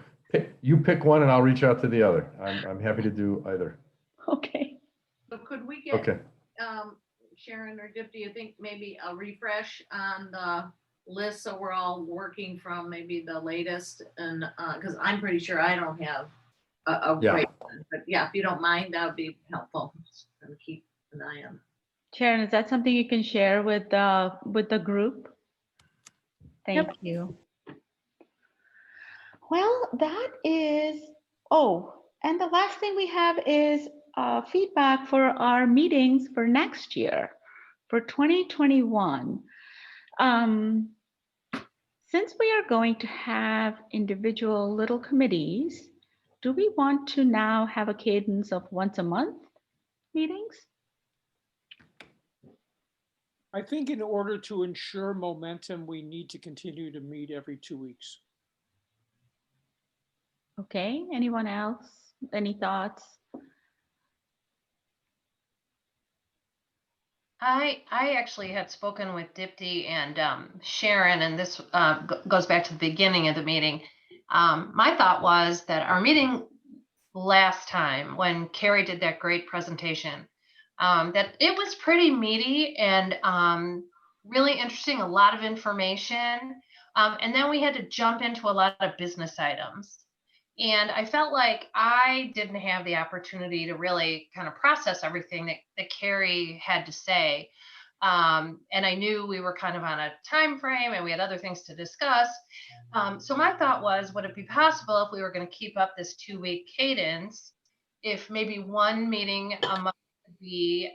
You pick one and I'll reach out to the other. I'm happy to do either. Okay. So could we get, Okay. Sharon or Dip, do you think maybe a refresh on the list so we're all working from maybe the latest? And because I'm pretty sure I don't have a Yeah. great one, but yeah, if you don't mind, that would be helpful and keep an eye on. Sharon, is that something you can share with the group? Thank you. Well, that is, oh, and the last thing we have is feedback for our meetings for next year, for 2021. Since we are going to have individual little committees, do we want to now have a cadence of once a month meetings? I think in order to ensure momentum, we need to continue to meet every 2 weeks. Okay, anyone else? Any thoughts? I actually had spoken with Dipti and Sharon, and this goes back to the beginning of the meeting. My thought was that our meeting last time, when Carrie did that great presentation, that it was pretty meaty and really interesting, a lot of information. And then we had to jump into a lot of business items. And I felt like I didn't have the opportunity to really kind of process everything that Carrie had to say. And I knew we were kind of on a time frame and we had other things to discuss. So my thought was, would it be possible if we were going to keep up this 2-week cadence, if maybe one meeting a month would be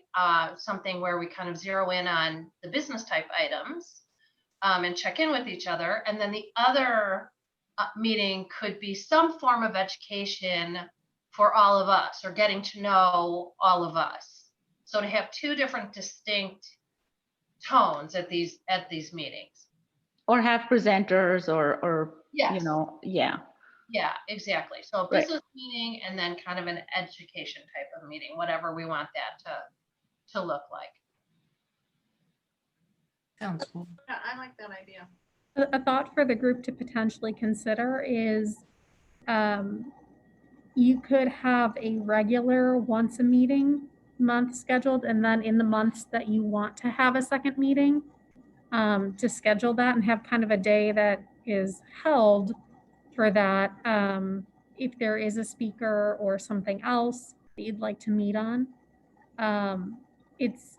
something where we kind of zero in on the business type items and check in with each other. And then the other meeting could be some form of education for all of us, or getting to know all of us. So to have 2 different distinct tones at these meetings. Or have presenters or Yes. you know, yeah. Yeah, exactly. So a Right. business meeting and then kind of an education type of meeting, whatever we want that to look like. Sounds cool. Yeah, I like that idea. A thought for the group to potentially consider is you could have a regular once a meeting month scheduled, and then in the months that you want to have a second meeting, to schedule that and have kind of a day that is held for that. If there is a speaker or something else that you'd like to meet on, it's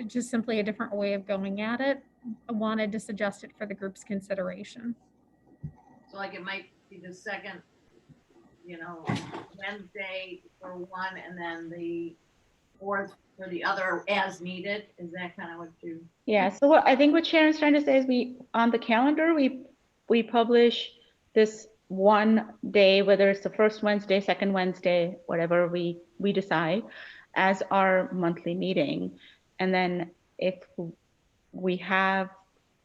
just simply a different way of going at it. I wanted to suggest it for the group's consideration. So like it might be the second, you know, Wednesday for one, and then the 4th for the other as needed. Is that kind of what you? Yeah, so I think what Sharon's trying to say is on the calendar, we publish this one day, whether it's the first Wednesday, second Wednesday, whatever we decide, as our monthly meeting. And then if we have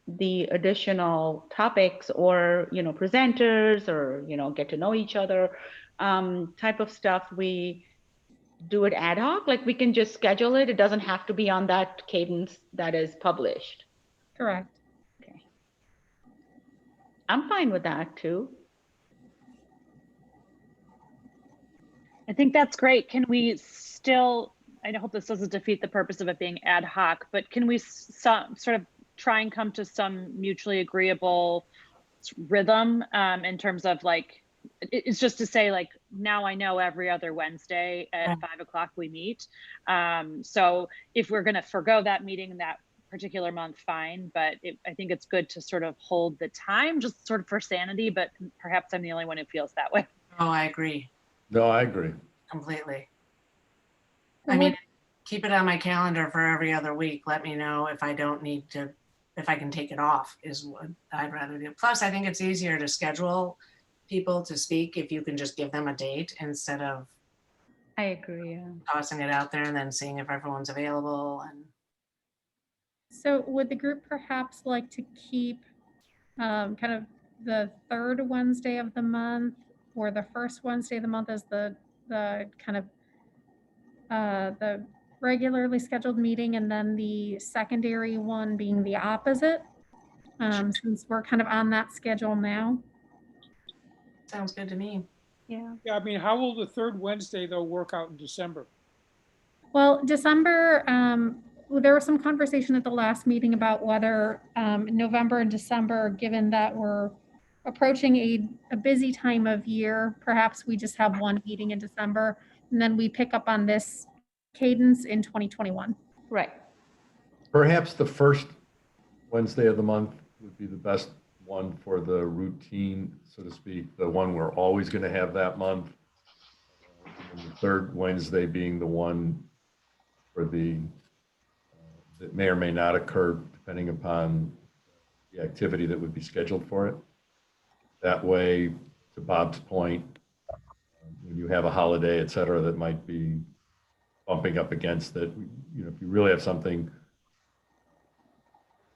the additional topics or, presenters or, get to know each other type of stuff, we do it ad hoc. Like we can just schedule it. It doesn't have to be on that cadence that is published. Correct. Okay. I'm fine with that too. I think that's great. Can we still, I hope this doesn't defeat the purpose of it being ad hoc, but can we sort of try and come to some mutually agreeable rhythm in terms of like, it's just to say like, now I know every other Wednesday at 5 o'clock we meet. So if we're gonna forgo that meeting that particular month, fine, but I think it's good to sort of hold the time just sort of for sanity, but perhaps I'm the only one who feels that way. Oh, I agree No, I agree. completely. I mean, keep it on my calendar for every other week. Let me know if I don't need to, if I can take it off is what I'd rather do. Plus, I think it's easier to schedule people to speak if you can just give them a date instead of I agree. Yeah. tossing it out there and then seeing if everyone's available. And So would the group perhaps like to keep kind of the third Wednesday of the month or the first Wednesday of the month as the kind of the regularly scheduled meeting, and then the secondary one being the opposite, since we're kind of on that schedule now? sounds good to me. Yeah. Yeah, I mean, how will the third Wednesday though work out in December? Well, December, there was some conversation at the last meeting about whether November and December, given that we're approaching a busy time of year, perhaps we just have one meeting in December, and then we pick up on this cadence in 2021. Right. Perhaps the first Wednesday of the month would be the best one for the routine, so to speak, the one we're always going to have that month. And the third Wednesday being the one for that may or may not occur depending upon the activity that would be scheduled for it. That way, to Bob's point, when you have a holiday, et cetera, that might be bumping up against it, if you really have something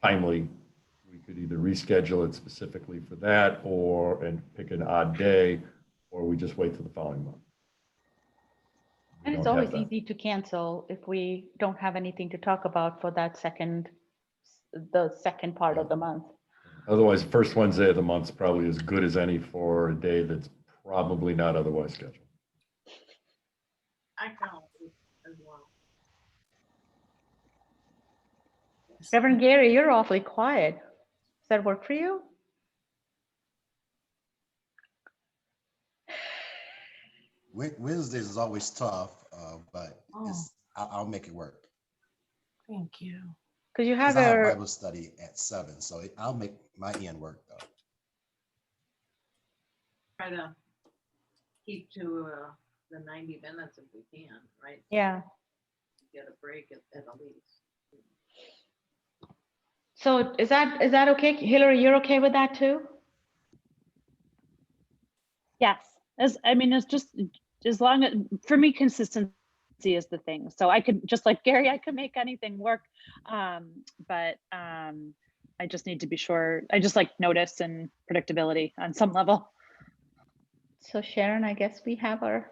timely, we could either reschedule it specifically for that and pick an odd day, or we just wait till the following month. And it's always easy to cancel if we don't have anything to talk about for that the second part of the month. Otherwise, the first Wednesday of the month is probably as good as any for a day that's probably not otherwise scheduled. I count as well. Reverend Gary, you're awfully quiet. Does that work for you? Wednesdays is always tough, but I'll make it work. Thank you. Because you have I have a Bible study at 7, so I'll make my end work though. Try to keep to the 90 minutes if we can, right? yeah. Get a break at least. So is that okay? Hillary, you're okay with that too? Yes, it's just as long as, for me, consistency is the thing. So I could, just like Gary, I could make anything work. But I just need to be sure. I just like notice and predictability on some level. So Sharon, I guess we have our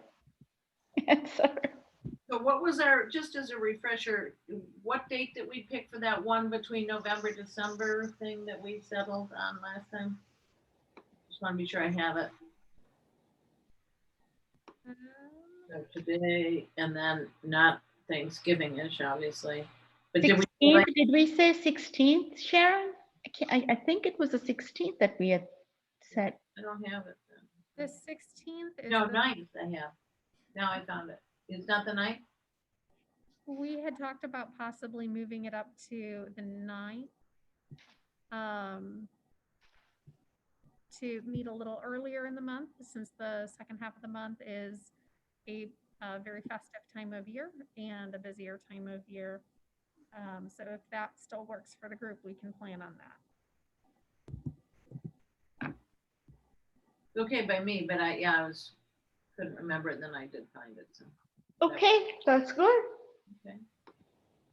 answer. So what was just as a refresher, what date did we pick for that one between November, December thing that we settled on last time? Just want to be sure I have it. So today, and then not Thanksgiving-ish, obviously. But did we say 16th, Sharon? I think it was the 16th that we had said. I don't have it then. The 16th is No, 9th I have. Now I found it. It's not the 9th? We had talked about possibly moving it up to the 9th, to meet a little earlier in the month, since the second half of the month is a a very festive time of year and a busier time of year. So if that still works for the group, we can plan on that. Okay by me, but I couldn't remember it, then I did find it. So. Okay, that's good. Okay.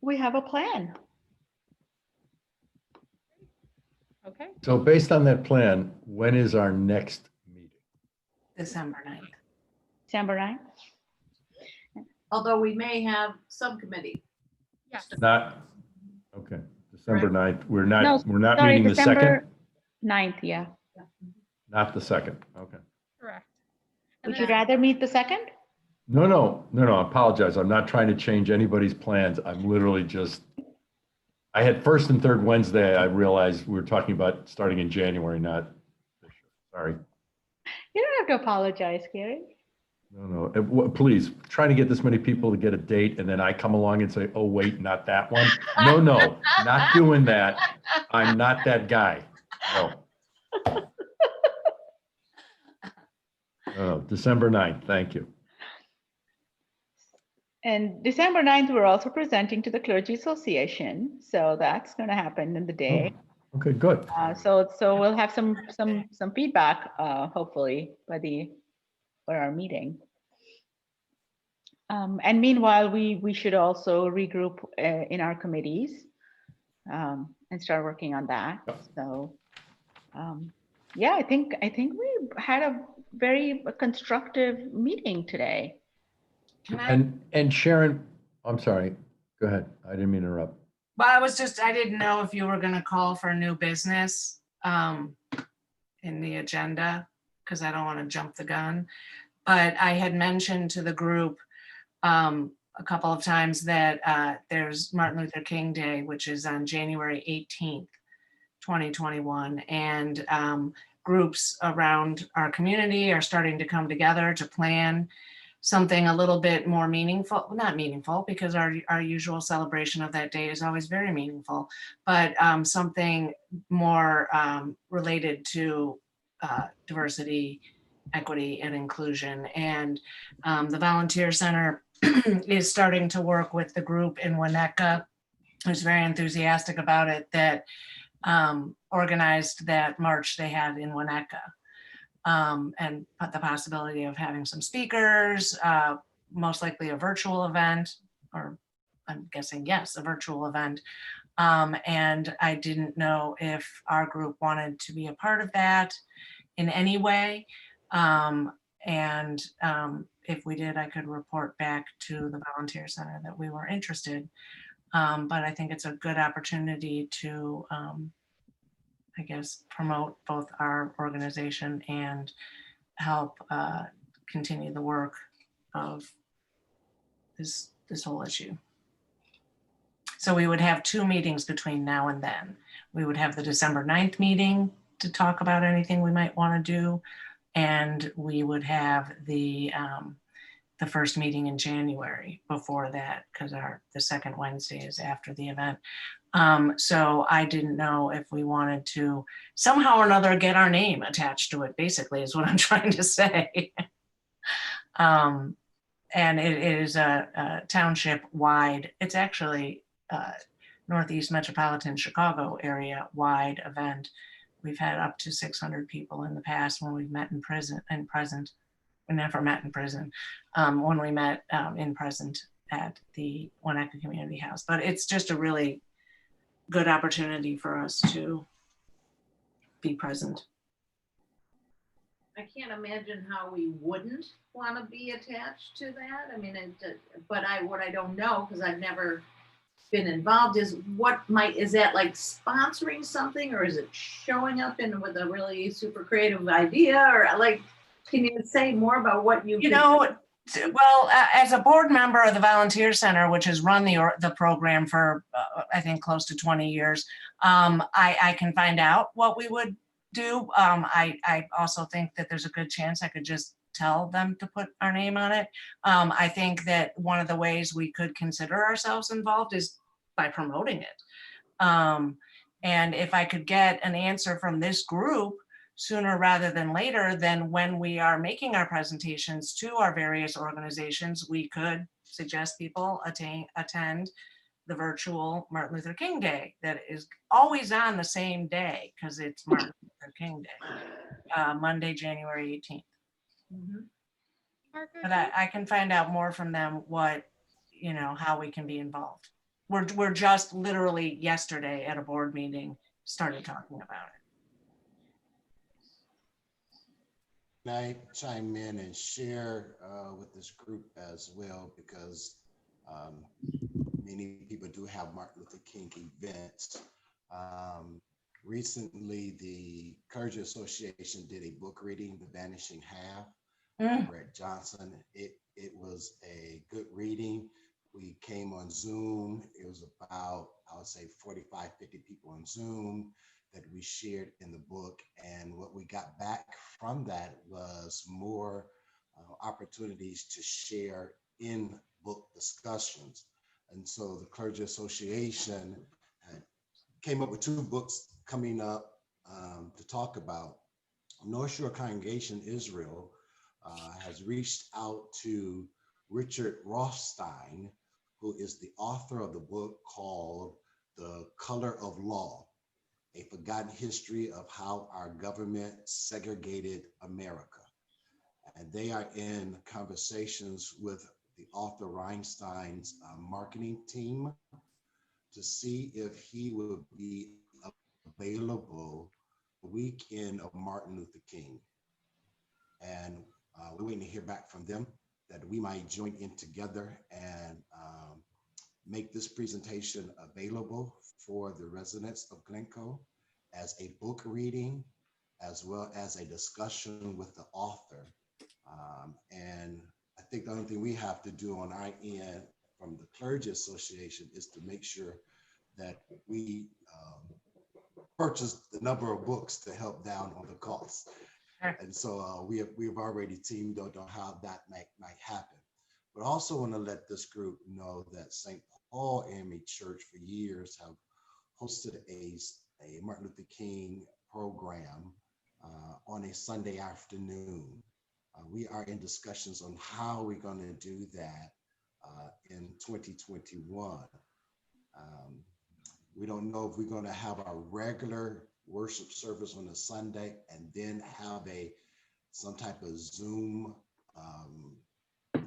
We have a plan. Okay. So based on that plan, when is our next meeting? December 9th. December 9th? Although we may have subcommittee. Yes. Not, okay, December 9th. We're No, not sorry, meeting the second, December 9th, yeah. not the second. Okay. Correct. And Would you then- rather meet the second? No, I apologize. I'm not trying to change anybody's plans. I'm literally just, I had first and third Wednesday. I realized we were talking about starting in January, not, sorry. You don't have to apologize, Gary. No. Please, trying to get this many people to get a date and then I come along and say, oh, wait, not that one. No, not doing that. I'm not that guy. No, December 9th. Thank you. And December 9th, we're also presenting to the Clergy Association. So that's going to happen in the day. Oh, okay, good. So we'll have some feedback, hopefully for our meeting. And meanwhile, we should also regroup in our committees and start working on that. So yeah, I think we had a very constructive meeting today. And Sharon, I'm sorry. Go ahead. I didn't mean to interrupt. Well, I didn't know if you were going to call for new business in the agenda, because I don't want to jump the gun. But I had mentioned to the group a couple of times that there's Martin Luther King Day, which is on January 18th, 2021. And groups around our community are starting to come together to plan something a little bit more meaningful, not meaningful because our usual celebration of that day is always very meaningful, but something more related to diversity, equity, and inclusion. And the Volunteer Center is starting to work with the group in Winnetka, who's very enthusiastic about it, that organized that march they had in Winnetka. And put the possibility of having some speakers, most likely a virtual event, or I'm guessing, yes, a virtual event. And I didn't know if our group wanted to be a part of that in any way. And if we did, I could report back to the Volunteer Center that we were interested. But I think it's a good opportunity to I guess, promote both our organization and help continue the work of this whole issue. So we would have 2 meetings between now and then. We would have the December 9th meeting to talk about anything we might want to do. And we would have the first meeting in January before that, because the second Wednesday is after the event. So I didn't know if we wanted to somehow or another get our name attached to it, basically, is what I'm trying to say. And it is a township-wide, it's actually Northeast Metropolitan Chicago area-wide event. We've had up to 600 people in the past when we've met in present. We never met in prison, when we met in present at the Winnetka Community House. But it's just a really good opportunity for us to be present. I can't imagine how we wouldn't want to be attached to that. I mean, what I don't know, because I've never been involved, is is that like sponsoring something, or is it showing up with a really super creative idea, or like, can you say more about what you know? Well, as a board member of the Volunteer Center, which has run the program for, I think, close to 20 years, I can find out what we would do. I also think that there's a good chance I could just tell them to put our name on it. I think that one of the ways we could consider ourselves involved is by promoting it. And if I could get an answer from this group sooner rather than later, then when we are making our presentations to our various organizations, we could suggest people attend the virtual Martin Luther King Day that is always on the same day because it's Martin Luther King Day, Monday, January 18th. Mm-hmm. But I can find out more from them what, you know, how we can be involved. We're just literally yesterday at a board meeting started talking about it. Can I chime in and share with this group as well, because many people do have Martin Luther King events. Recently, the Clergy Association did a book reading, The Vanishing Half, Brett Johnson. It was a good reading. We came on Zoom. It was about, I would say 45, 50 people on Zoom that we shared in the book. And what we got back from that was more opportunities to share in book discussions. And so the Clergy Association came up with 2 books coming up to talk about. North Shore Congregation Israel has reached out to Richard Rothstein, who is the author of the book called The Color of Law, A Forgotten History of How Our Government Segregated America. And they are in conversations with the author Reinstein's marketing team to see if he will be available the weekend of Martin Luther King. And we're waiting to hear back from them that we might join in together and make this presentation available for the residents of Glencoe as a book reading, as well as a discussion with the author. And I think the only thing we have to do on our end from the Clergy Association is to make sure that we purchase the number of books to help down on the cost. And so we've already teamed up on how that might happen. But I also want to let this group know that St. Paul AME Church for years have hosted a Martin Luther King program on a Sunday afternoon. We are in discussions on how we're going to do that in 2021. We don't know if we're going to have our regular worship service on a Sunday and then have some type of Zoom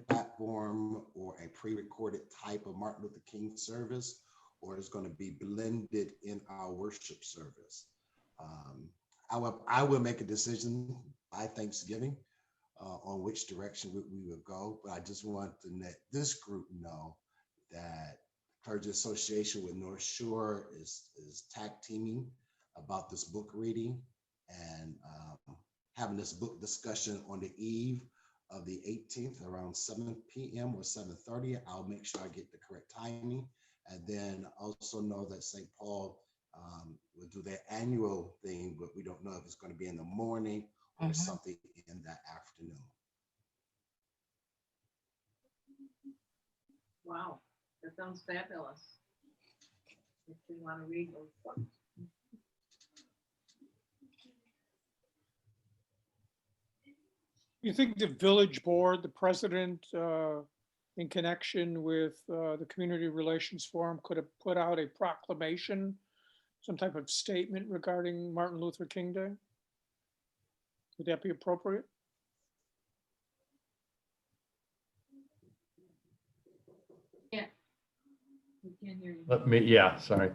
platform or a pre-recorded type of Martin Luther King service, or it's going to be blended in our worship service. I will make a decision by Thanksgiving on which direction we will go, but I just want to let this group know that Clergy Association with North Shore is tag teaming about this book reading and having this book discussion on the eve of the 18th around 7 p.m. or 7:30. I'll make sure I get the correct timing. And then also know that St. Paul will do their annual thing, but we don't know if it's going to be in the morning or something in that afternoon. Wow, that sounds fabulous. If you want to read those books. You think the village board, the president, in connection with the Community Relations Forum could have put out a proclamation, some type of statement regarding Martin Luther King Day? Would that be appropriate? Yeah. We can't hear you. Let me, yeah, sorry.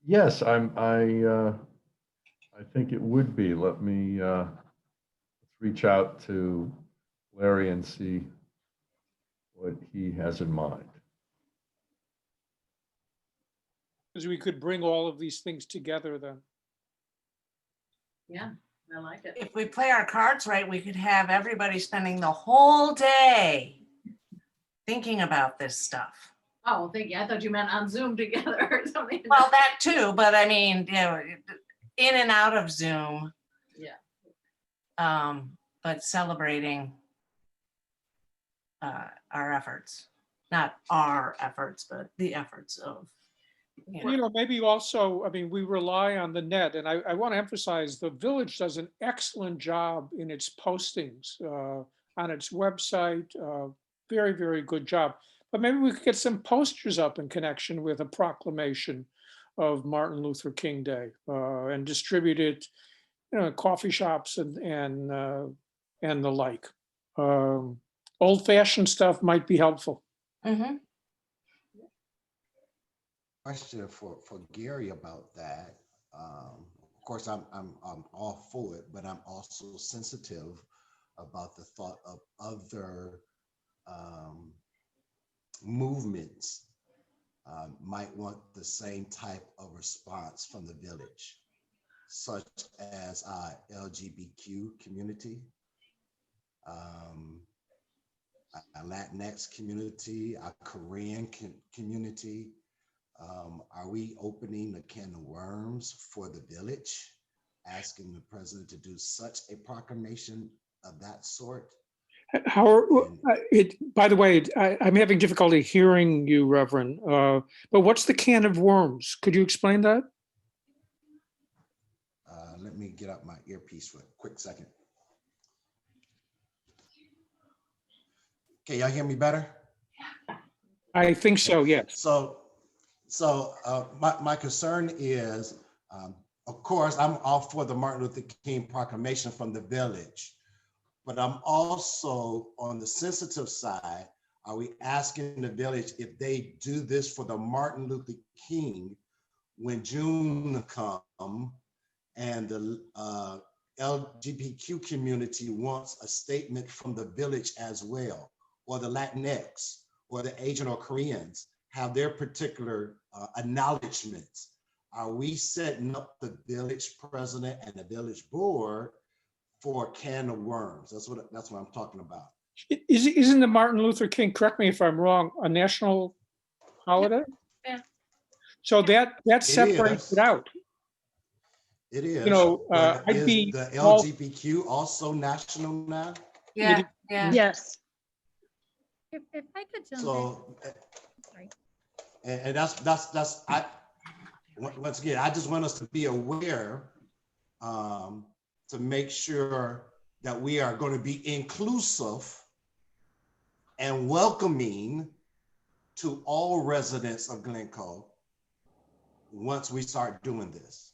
Yes, I think it would be. Let me let's reach out to Larry and see what he has in mind. Because we could bring all of these things together then. Yeah, I like it. If we play our cards right, we could have everybody spending the whole day thinking about this stuff. Oh, thank you. I thought you meant on Zoom together or something. Well, that too, but I mean, you know, in and out of Zoom. Yeah. But celebrating our efforts, not our efforts, but the efforts of You know, maybe also, I mean, we rely on the net, and I want to emphasize the village does an excellent job in its postings on its website. Very, very good job. But maybe we could get some posters up in connection with a proclamation of Martin Luther King Day and distribute it, you know, coffee shops and the like. Old-fashioned stuff might be helpful. Mhm. Question for Gary about that. Of course, I'm all for it, but I'm also sensitive about the thought of other movements might want the same type of response from the village, such as our LGBTQ community, our Latinx community, our Korean community. Are we opening a can of worms for the village, asking the president to do such a proclamation of that sort? How, by the way, I'm having difficulty hearing you, Reverend, but what's the can of worms? Could you explain that? Let me get up my earpiece for a quick second. Okay, y'all hear me better? I think so, yes. So my concern is, of course, I'm all for the Martin Luther King proclamation from the village, but I'm also on the sensitive side. Are we asking the village if they do this for the Martin Luther King when June come and the LGBTQ community wants a statement from the village as well, or the Latinx or the Asian or Koreans have their particular acknowledgements? Are we setting up the village president and the village board for a can of worms? That's what I'm talking about. Isn't the Martin Luther King, correct me if I'm wrong, a national holiday? Yeah. So that separates it out. It is. You know, but I'd is be the all- LGBTQ also national now? Yeah, yeah. Yes. If I could jump So, in. Sorry. and that's once again, I just want us to be aware to make sure that we are going to be inclusive and welcoming to all residents of Glencoe once we start doing this.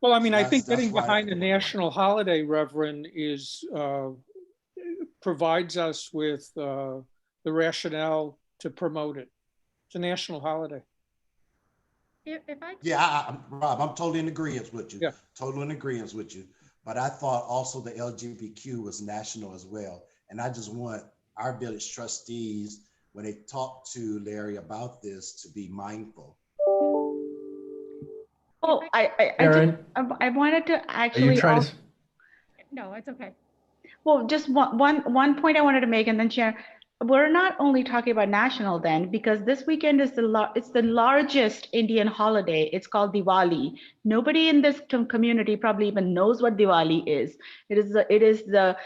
Well, I mean, So I think that's getting why- behind a national holiday, Reverend, is provides us with the rationale to promote it. It's a national holiday. If I Yeah, Rob, I'm totally in agreement with you. Yeah. Totally in agreement with you. But I thought also the LGBTQ was national as well. And I just want our village trustees, when they talk to Larry about this, to be mindful. Oh, Sharon, I wanted to are you actually trying also, to? No, it's okay. well, just one point I wanted to make, and then Sharon, we're not only talking about national then, because this weekend is it's the largest Indian holiday. It's called Diwali. Nobody in this community probably even knows what Diwali is. It is the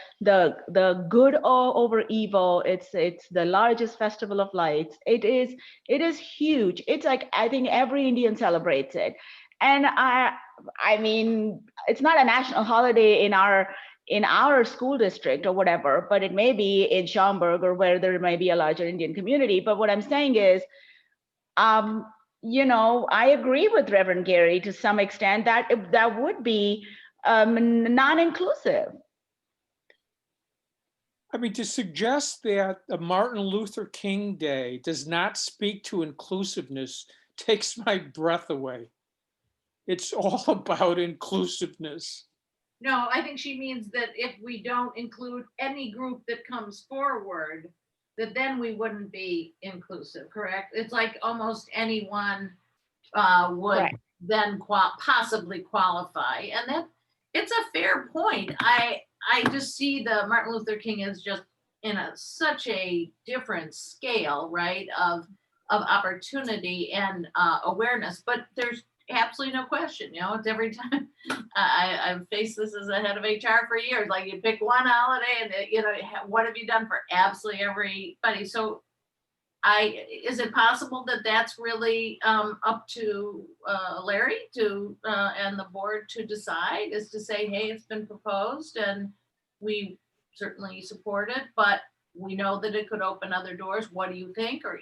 good over evil. It's the largest festival of lights. It is huge. It's like, I think every Indian celebrates it. And I mean, it's not a national holiday in our school district or whatever, but it may be in Schaumburg or where there may be a larger Indian community. But what I'm saying is, you know, I agree with Reverend Gary to some extent that that would be non-inclusive. I mean, to suggest that the Martin Luther King Day does not speak to inclusiveness takes my breath away. It's all about inclusiveness. No, I think she means that if we don't include any group that comes forward, that then we wouldn't be inclusive, correct? It's like almost anyone would Right. then possibly qualify. And that it's a fair point. I just see the Martin Luther King as just in such a different scale, right, of opportunity and awareness. But there's absolutely no question, you know, it's every time I've faced this as a head of HR for years, like you pick one holiday and you know, what have you done for absolutely everybody? So is it possible that that's really up to Larry to and the board to decide, is to say, hey, it's been proposed and we certainly support it, but we know that it could open other doors. What do you think? Or,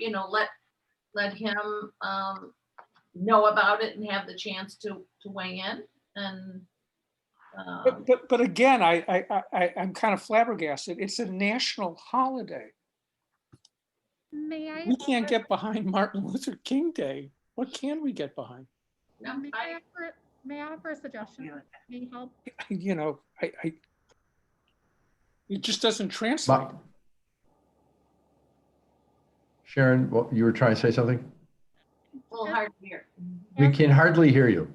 let him know about it and have the chance to weigh in. And But again, I'm kind of flabbergasted. It's a national holiday. May I, We can't get behind Martin Luther King Day. What can we get behind? no, may I offer a suggestion? May help? You know, it just doesn't translate. Sharon, you were trying to say something? a little hard to hear. We can hardly hear you.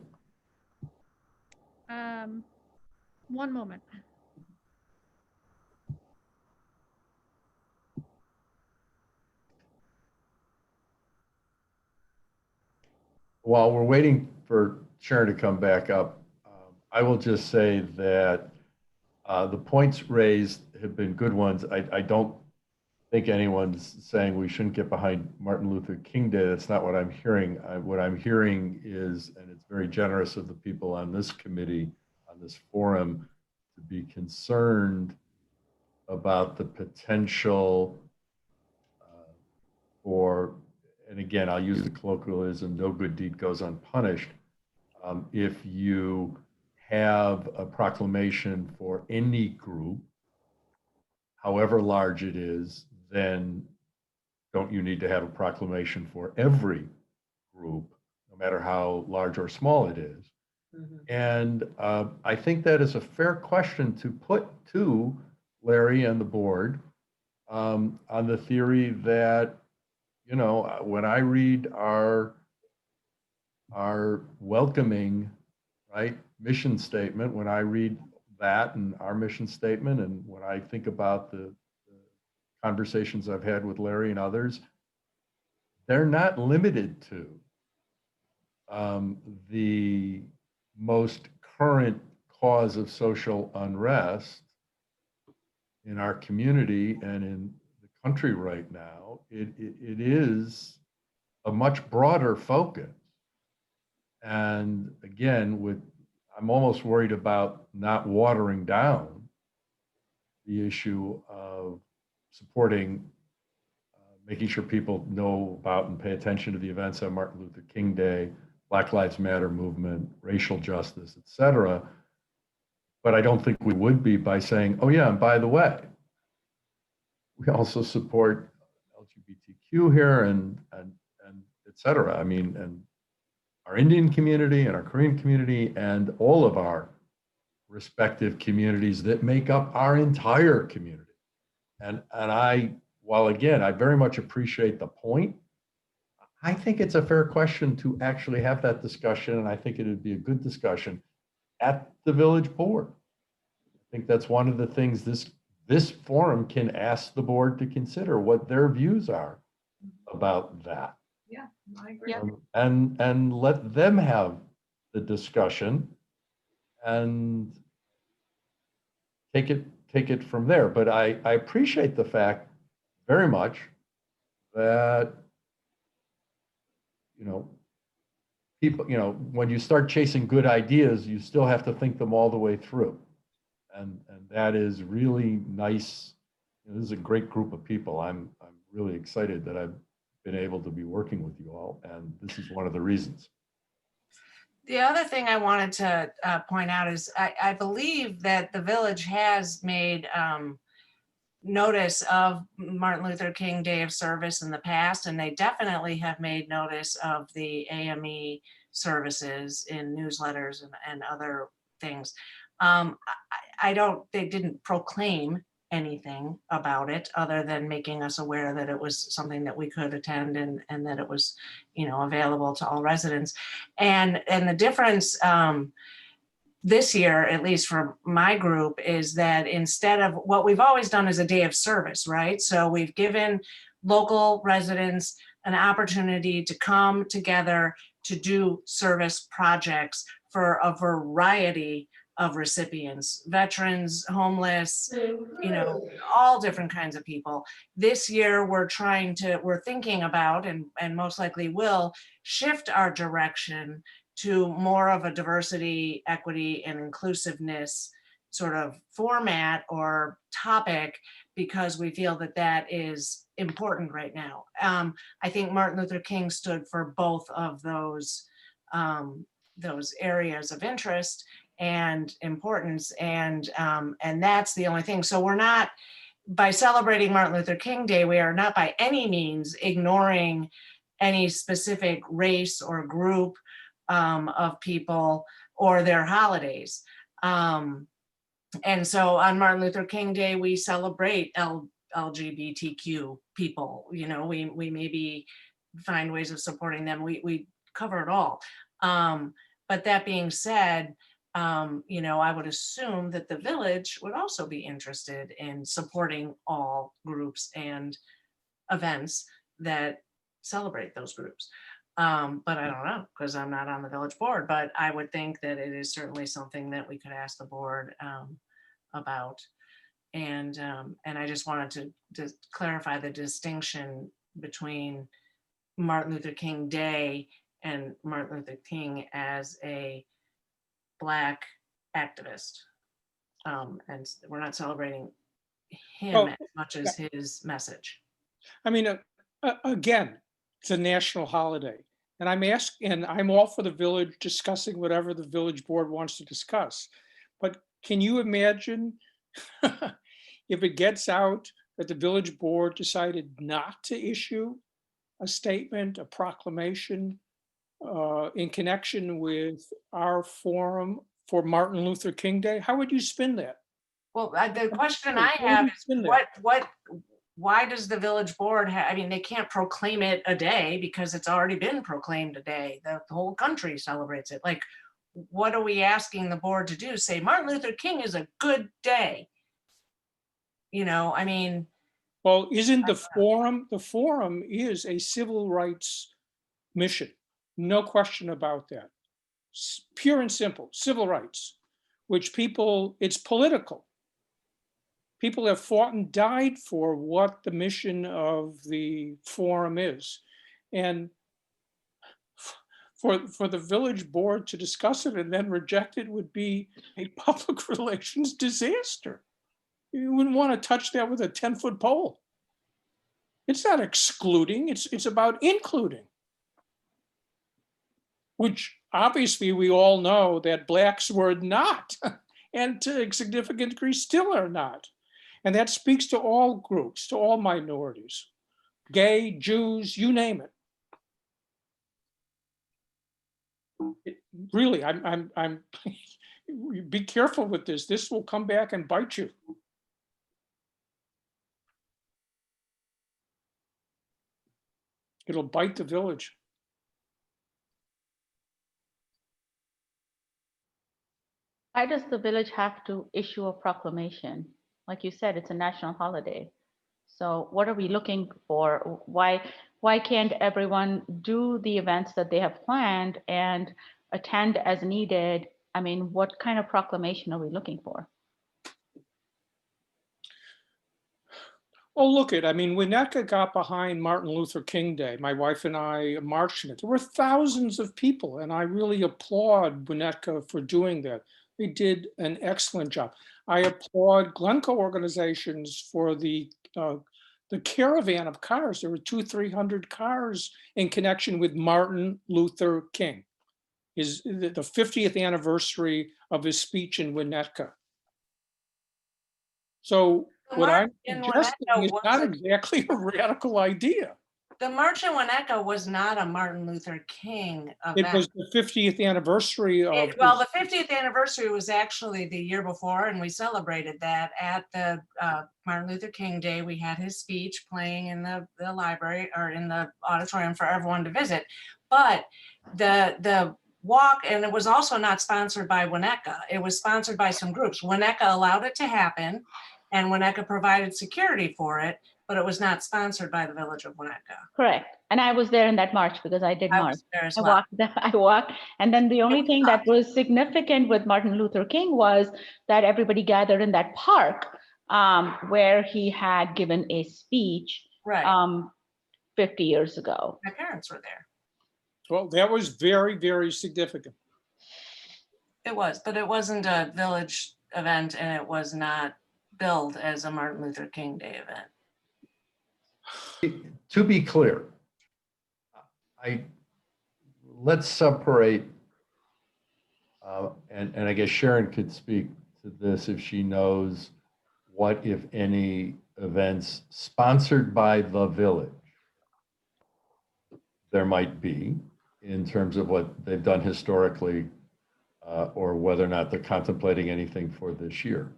One moment. While we're waiting for Sharon to come back up, I will just say that the points raised have been good ones. I don't think anyone's saying we shouldn't get behind Martin Luther King Day. That's not what I'm hearing. What I'm hearing is, and it's very generous of the people on this committee, on this forum, to be concerned about the potential for, and again, I'll use the colloquialism, no good deed goes unpunished. If you have a proclamation for any group, however large it is, then don't you need to have a proclamation for every group, no matter how large or small it is? Mm-hmm. And I think that is a fair question to put to Larry and the board, on the theory that, when I read our welcoming, right, mission statement, when I read that and our mission statement, and when I think about the conversations I've had with Larry and others, they're not limited to the most current cause of social unrest in our community and in the country right now. It is a much broader focus. And again, I'm almost worried about not watering down the issue of supporting, making sure people know about and pay attention to the events on Martin Luther King Day, Black Lives Matter movement, racial justice, et cetera. But I don't think we would be by saying, oh yeah, and by the way, we also support LGBTQ here and et cetera. I mean, and our Indian community and our Korean community and all of our respective communities that make up our entire community. And while again, I very much appreciate the point, I think it's a fair question to actually have that discussion. And I think it would be a good discussion at the village board. I think that's one of the things this forum can ask the board to consider, what their views are about that. Yeah, I agree. And let them have the discussion and take it from there. But I appreciate the fact very much that, people, when you start chasing good ideas, you still have to think them all the way through. And that is really nice. This is a great group of people. I'm really excited that I've been able to be working with you all, and this is one of the reasons. The other thing I wanted to point out is I believe that the village has made notice of Martin Luther King Day of Service in the past, and they definitely have made notice of the AME services in newsletters and other things. They didn't proclaim anything about it other than making us aware that it was something that we could attend and that it was, available to all residents. And the difference this year, at least for my group, is that instead of what we've always done is a day of service, right? So we've given local residents an opportunity to come together to do service projects for a variety of recipients, veterans, homeless, all different kinds of people. This year, we're thinking about, and most likely will shift our direction to more of a diversity, equity, and inclusiveness sort of format or topic, because we feel that that is important right now. I think Martin Luther King stood for both of those areas of interest and importance, and that's the only thing. So we're not, by celebrating Martin Luther King Day, we are not by any means ignoring any specific race or group of people or their holidays. And so on Martin Luther King Day, we celebrate LGBTQ people. We maybe find ways of supporting them. We cover it all. But that being said, I would assume that the village would also be interested in supporting all groups and events that celebrate those groups. But I don't know, because I'm not on the village board, but I would think that it is certainly something that we could ask the board about. And I just wanted to clarify the distinction between Martin Luther King Day and Martin Luther King as a Black activist. And we're not celebrating him as much as his message. I mean, again, it's a national holiday. And I'm all for the village discussing whatever the village board wants to discuss. But can you imagine if it gets out that the village board decided not to issue a statement, a proclamation in connection with our forum for Martin Luther King Day? How would you spin that? Well, the question I have is why does the village board have, they can't proclaim it a day because it's already been proclaimed a day. The whole country celebrates it. Like, what are we asking the board to do? Say Martin Luther King is a good day. Well, isn't the forum is a civil rights mission. No question about that. Pure and simple, civil rights, which it's political. People have fought and died for what the mission of the forum is. And for the village board to discuss it and then reject it would be a public relations disaster. You wouldn't want to touch that with a 10-foot pole. It's not excluding, it's about including. Which obviously we all know that Blacks were not, and to a significant degree still are not. And that speaks to all groups, to all minorities, gay, Jews, you name it. Really, I'm be careful with this. This will come back and bite you. It'll bite the village. Why does the village have to issue a proclamation? Like you said, it's a national holiday. So what are we looking for? Why can't everyone do the events that they have planned and attend as needed? What kind of proclamation are we looking for? Oh, look it. Winnetka got behind Martin Luther King Day. My wife and I marched in it. There were thousands of people, and I really applaud Winnetka for doing that. They did an excellent job. I applaud Glencoe organizations for the caravan of cars. There were 200-300 cars in connection with Martin Luther King, the 50th anniversary of his speech in Winnetka. So what I'm suggesting is not exactly a radical idea. The March in Winnetka was not a Martin Luther King event. It was the 50th anniversary of. The 50th anniversary was actually the year before, and we celebrated that at the Martin Luther King Day. We had his speech playing in the library or in the auditorium for everyone to visit. But the walk, and it was also not sponsored by Winnetka. It was sponsored by some groups. Winnetka allowed it to happen, and Winnetka provided security for it. but it was not sponsored by the Village of Winnetka. Correct. And I was there in that march because I did I march. was there as I well. I walked. And then the only was thing that was significant with Martin Luther King was that everybody gathered in that park where he had given a speech Right. 50 years ago. My parents were there. Well, that was very, very significant. It was, but it wasn't a village event and it was not billed as a Martin Luther King Day event. To be clear, let's separate, and I guess Sharon could speak to this if she knows what, if any, events sponsored by the village there might be in terms of what they've done historically, or whether or not they're contemplating anything for this year,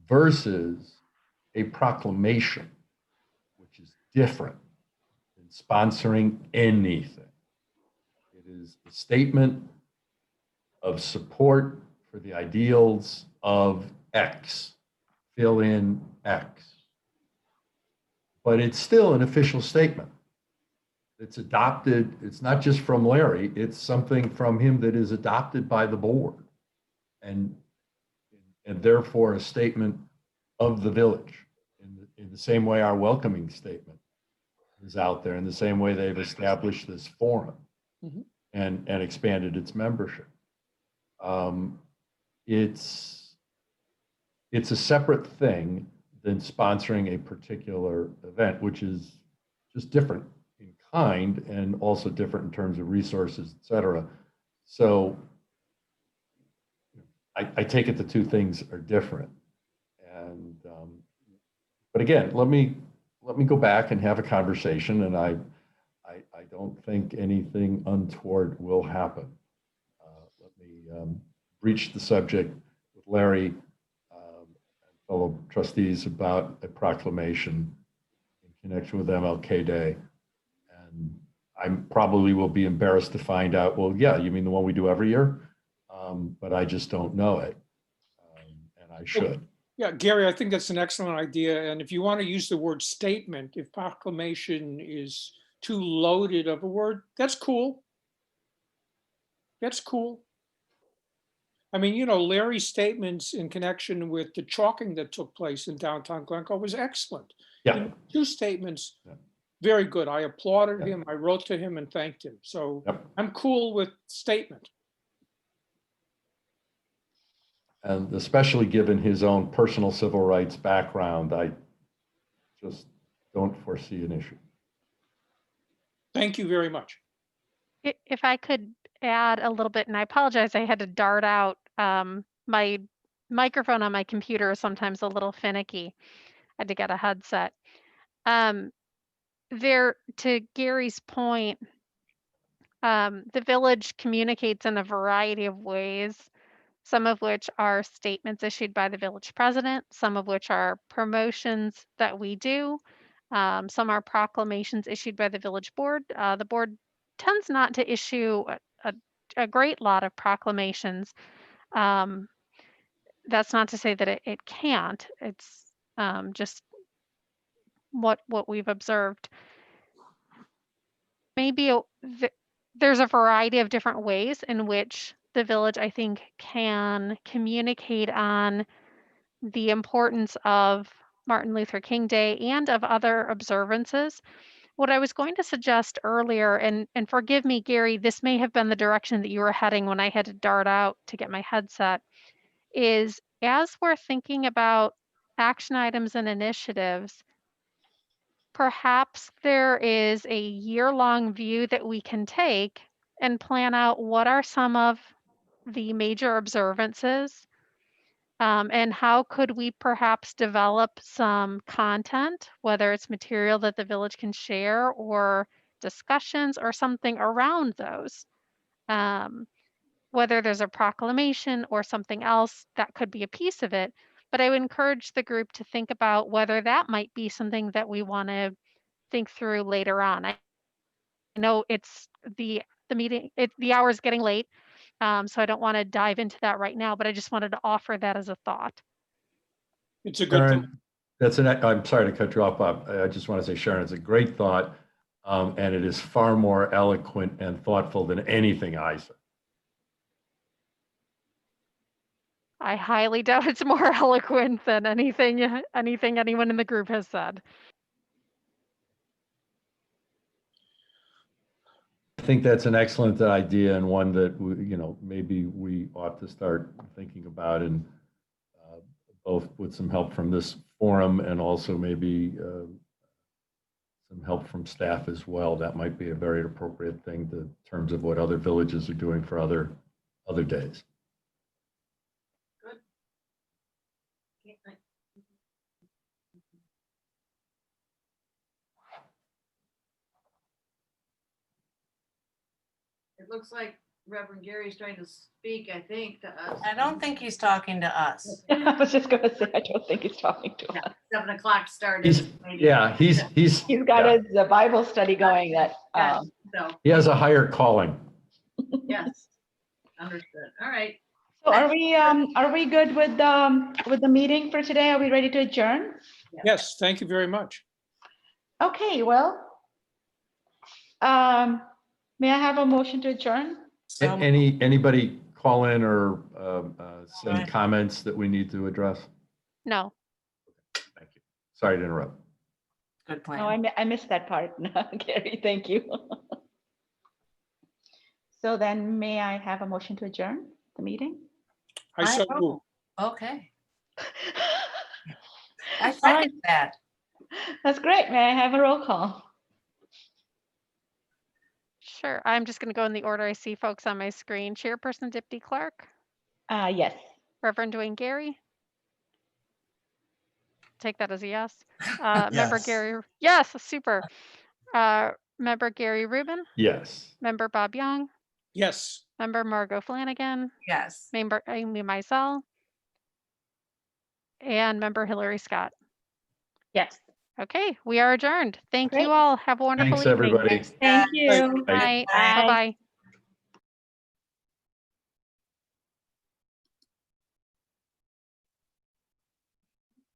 versus a proclamation, which is different than sponsoring anything. It is a statement of support for the ideals of X, fill in X. But it's still an official statement. It's adopted, it's not just from Larry, it's something from him that is adopted by the board. And therefore a statement of the village in the same way our welcoming statement is out there, in the same way they've established this forum and expanded its membership. It's a separate thing than sponsoring a particular event, which is just different in kind and also different in terms of resources, et cetera. So I take it the two things are different. And but again, let me go back and have a conversation, and I don't think anything untoward will happen. Let me breach the subject with Larry and fellow trustees about a proclamation in connection with MLK Day. And I probably will be embarrassed to find out, well, yeah, you mean the one we do every year? But I just don't know it, and I should. Yeah, Gary, I think that's an excellent idea. And if you want to use the word statement, if proclamation is too loaded of a word, that's cool. That's cool. I mean, you know, Larry's statements in connection with the chalking that took place in downtown Glencoe was excellent. Yeah. Two statements, very good. I applauded him. I wrote to him and thanked him. So I'm cool with statement. And especially given his own personal civil rights background, I just don't foresee an issue. Thank you very much. If I could add a little bit, and I apologize, I had to dart out. My microphone on my computer is sometimes a little finicky. I had to get a headset. There, to Gary's point, the village communicates in a variety of ways, some of which are statements issued by the village president, some of which are promotions that we do. Some are proclamations issued by the village board. The board tends not to issue a great lot of proclamations. That's not to say that it can't. It's just what we've observed. Maybe there's a variety of different ways in which the village, I think, can communicate on the importance of Martin Luther King Day and of other observances. What I was going to suggest earlier, and forgive me, Gary, this may have been the direction that you were heading when I had to dart out to get my headset, is as we're thinking about action items and initiatives, perhaps there is a year-long view that we can take and plan out what are some of the major observances, and how could we perhaps develop some content, whether it's material that the village can share or discussions or something around those. Whether there's a proclamation or something else, that could be a piece of it. But I would encourage the group to think about whether that might be something that we want to think through later on. I know it's the meeting, the hour is getting late, so I don't want to dive into that right now, but I just wanted to offer that as a thought. It's a good thing. I'm sorry to cut you off, Bob. I just want to say, Sharon, it's a great thought. And it is far more eloquent and thoughtful than anything I said. I highly doubt it's more eloquent than anything anyone in the group has said. I think that's an excellent idea and one that maybe we ought to start thinking about, and both with some help from this forum and also maybe some help from staff as well. That might be a very appropriate thing in terms of what other villages are doing for other days. Good. It looks like Reverend Gary's trying to speak, I think, to us. I don't think he's talking to us. I was just gonna say, I don't think he's talking to us. 7 o'clock started. He's got yeah, his Bible study going that, Yes, so, he has a higher calling. yes, understood. All right. so are we good with the meeting for today? Are we ready to adjourn? Yes, thank you very much. Okay, well, may I have a motion to adjourn? So Anybody call in or send Right. comments that we need to address? No. Thank you. Sorry to interrupt. good plan. No, I missed that part. Gary, thank you. So then may I have a motion to adjourn the meeting? I so I- move. Okay, I second that. That's great. May I have a roll call? Sure. I'm just going to go in the order I see folks on my screen. Chairperson Dipty Clark, Yes. Reverend Dwayne Gary. Take that as a yes. Member Yes. Gary. Yes, super. Member Gary Rubin. Yes. Member Bob Young. Yes. Member Margot Flanagan. Yes. Member Amy Mysel. And Member Hillary Scott. Yes. Okay, we are adjourned. Thank Great. you all. Have a wonderful Thanks, evening. everybody. Thank you. Night. Bye. Bye-bye.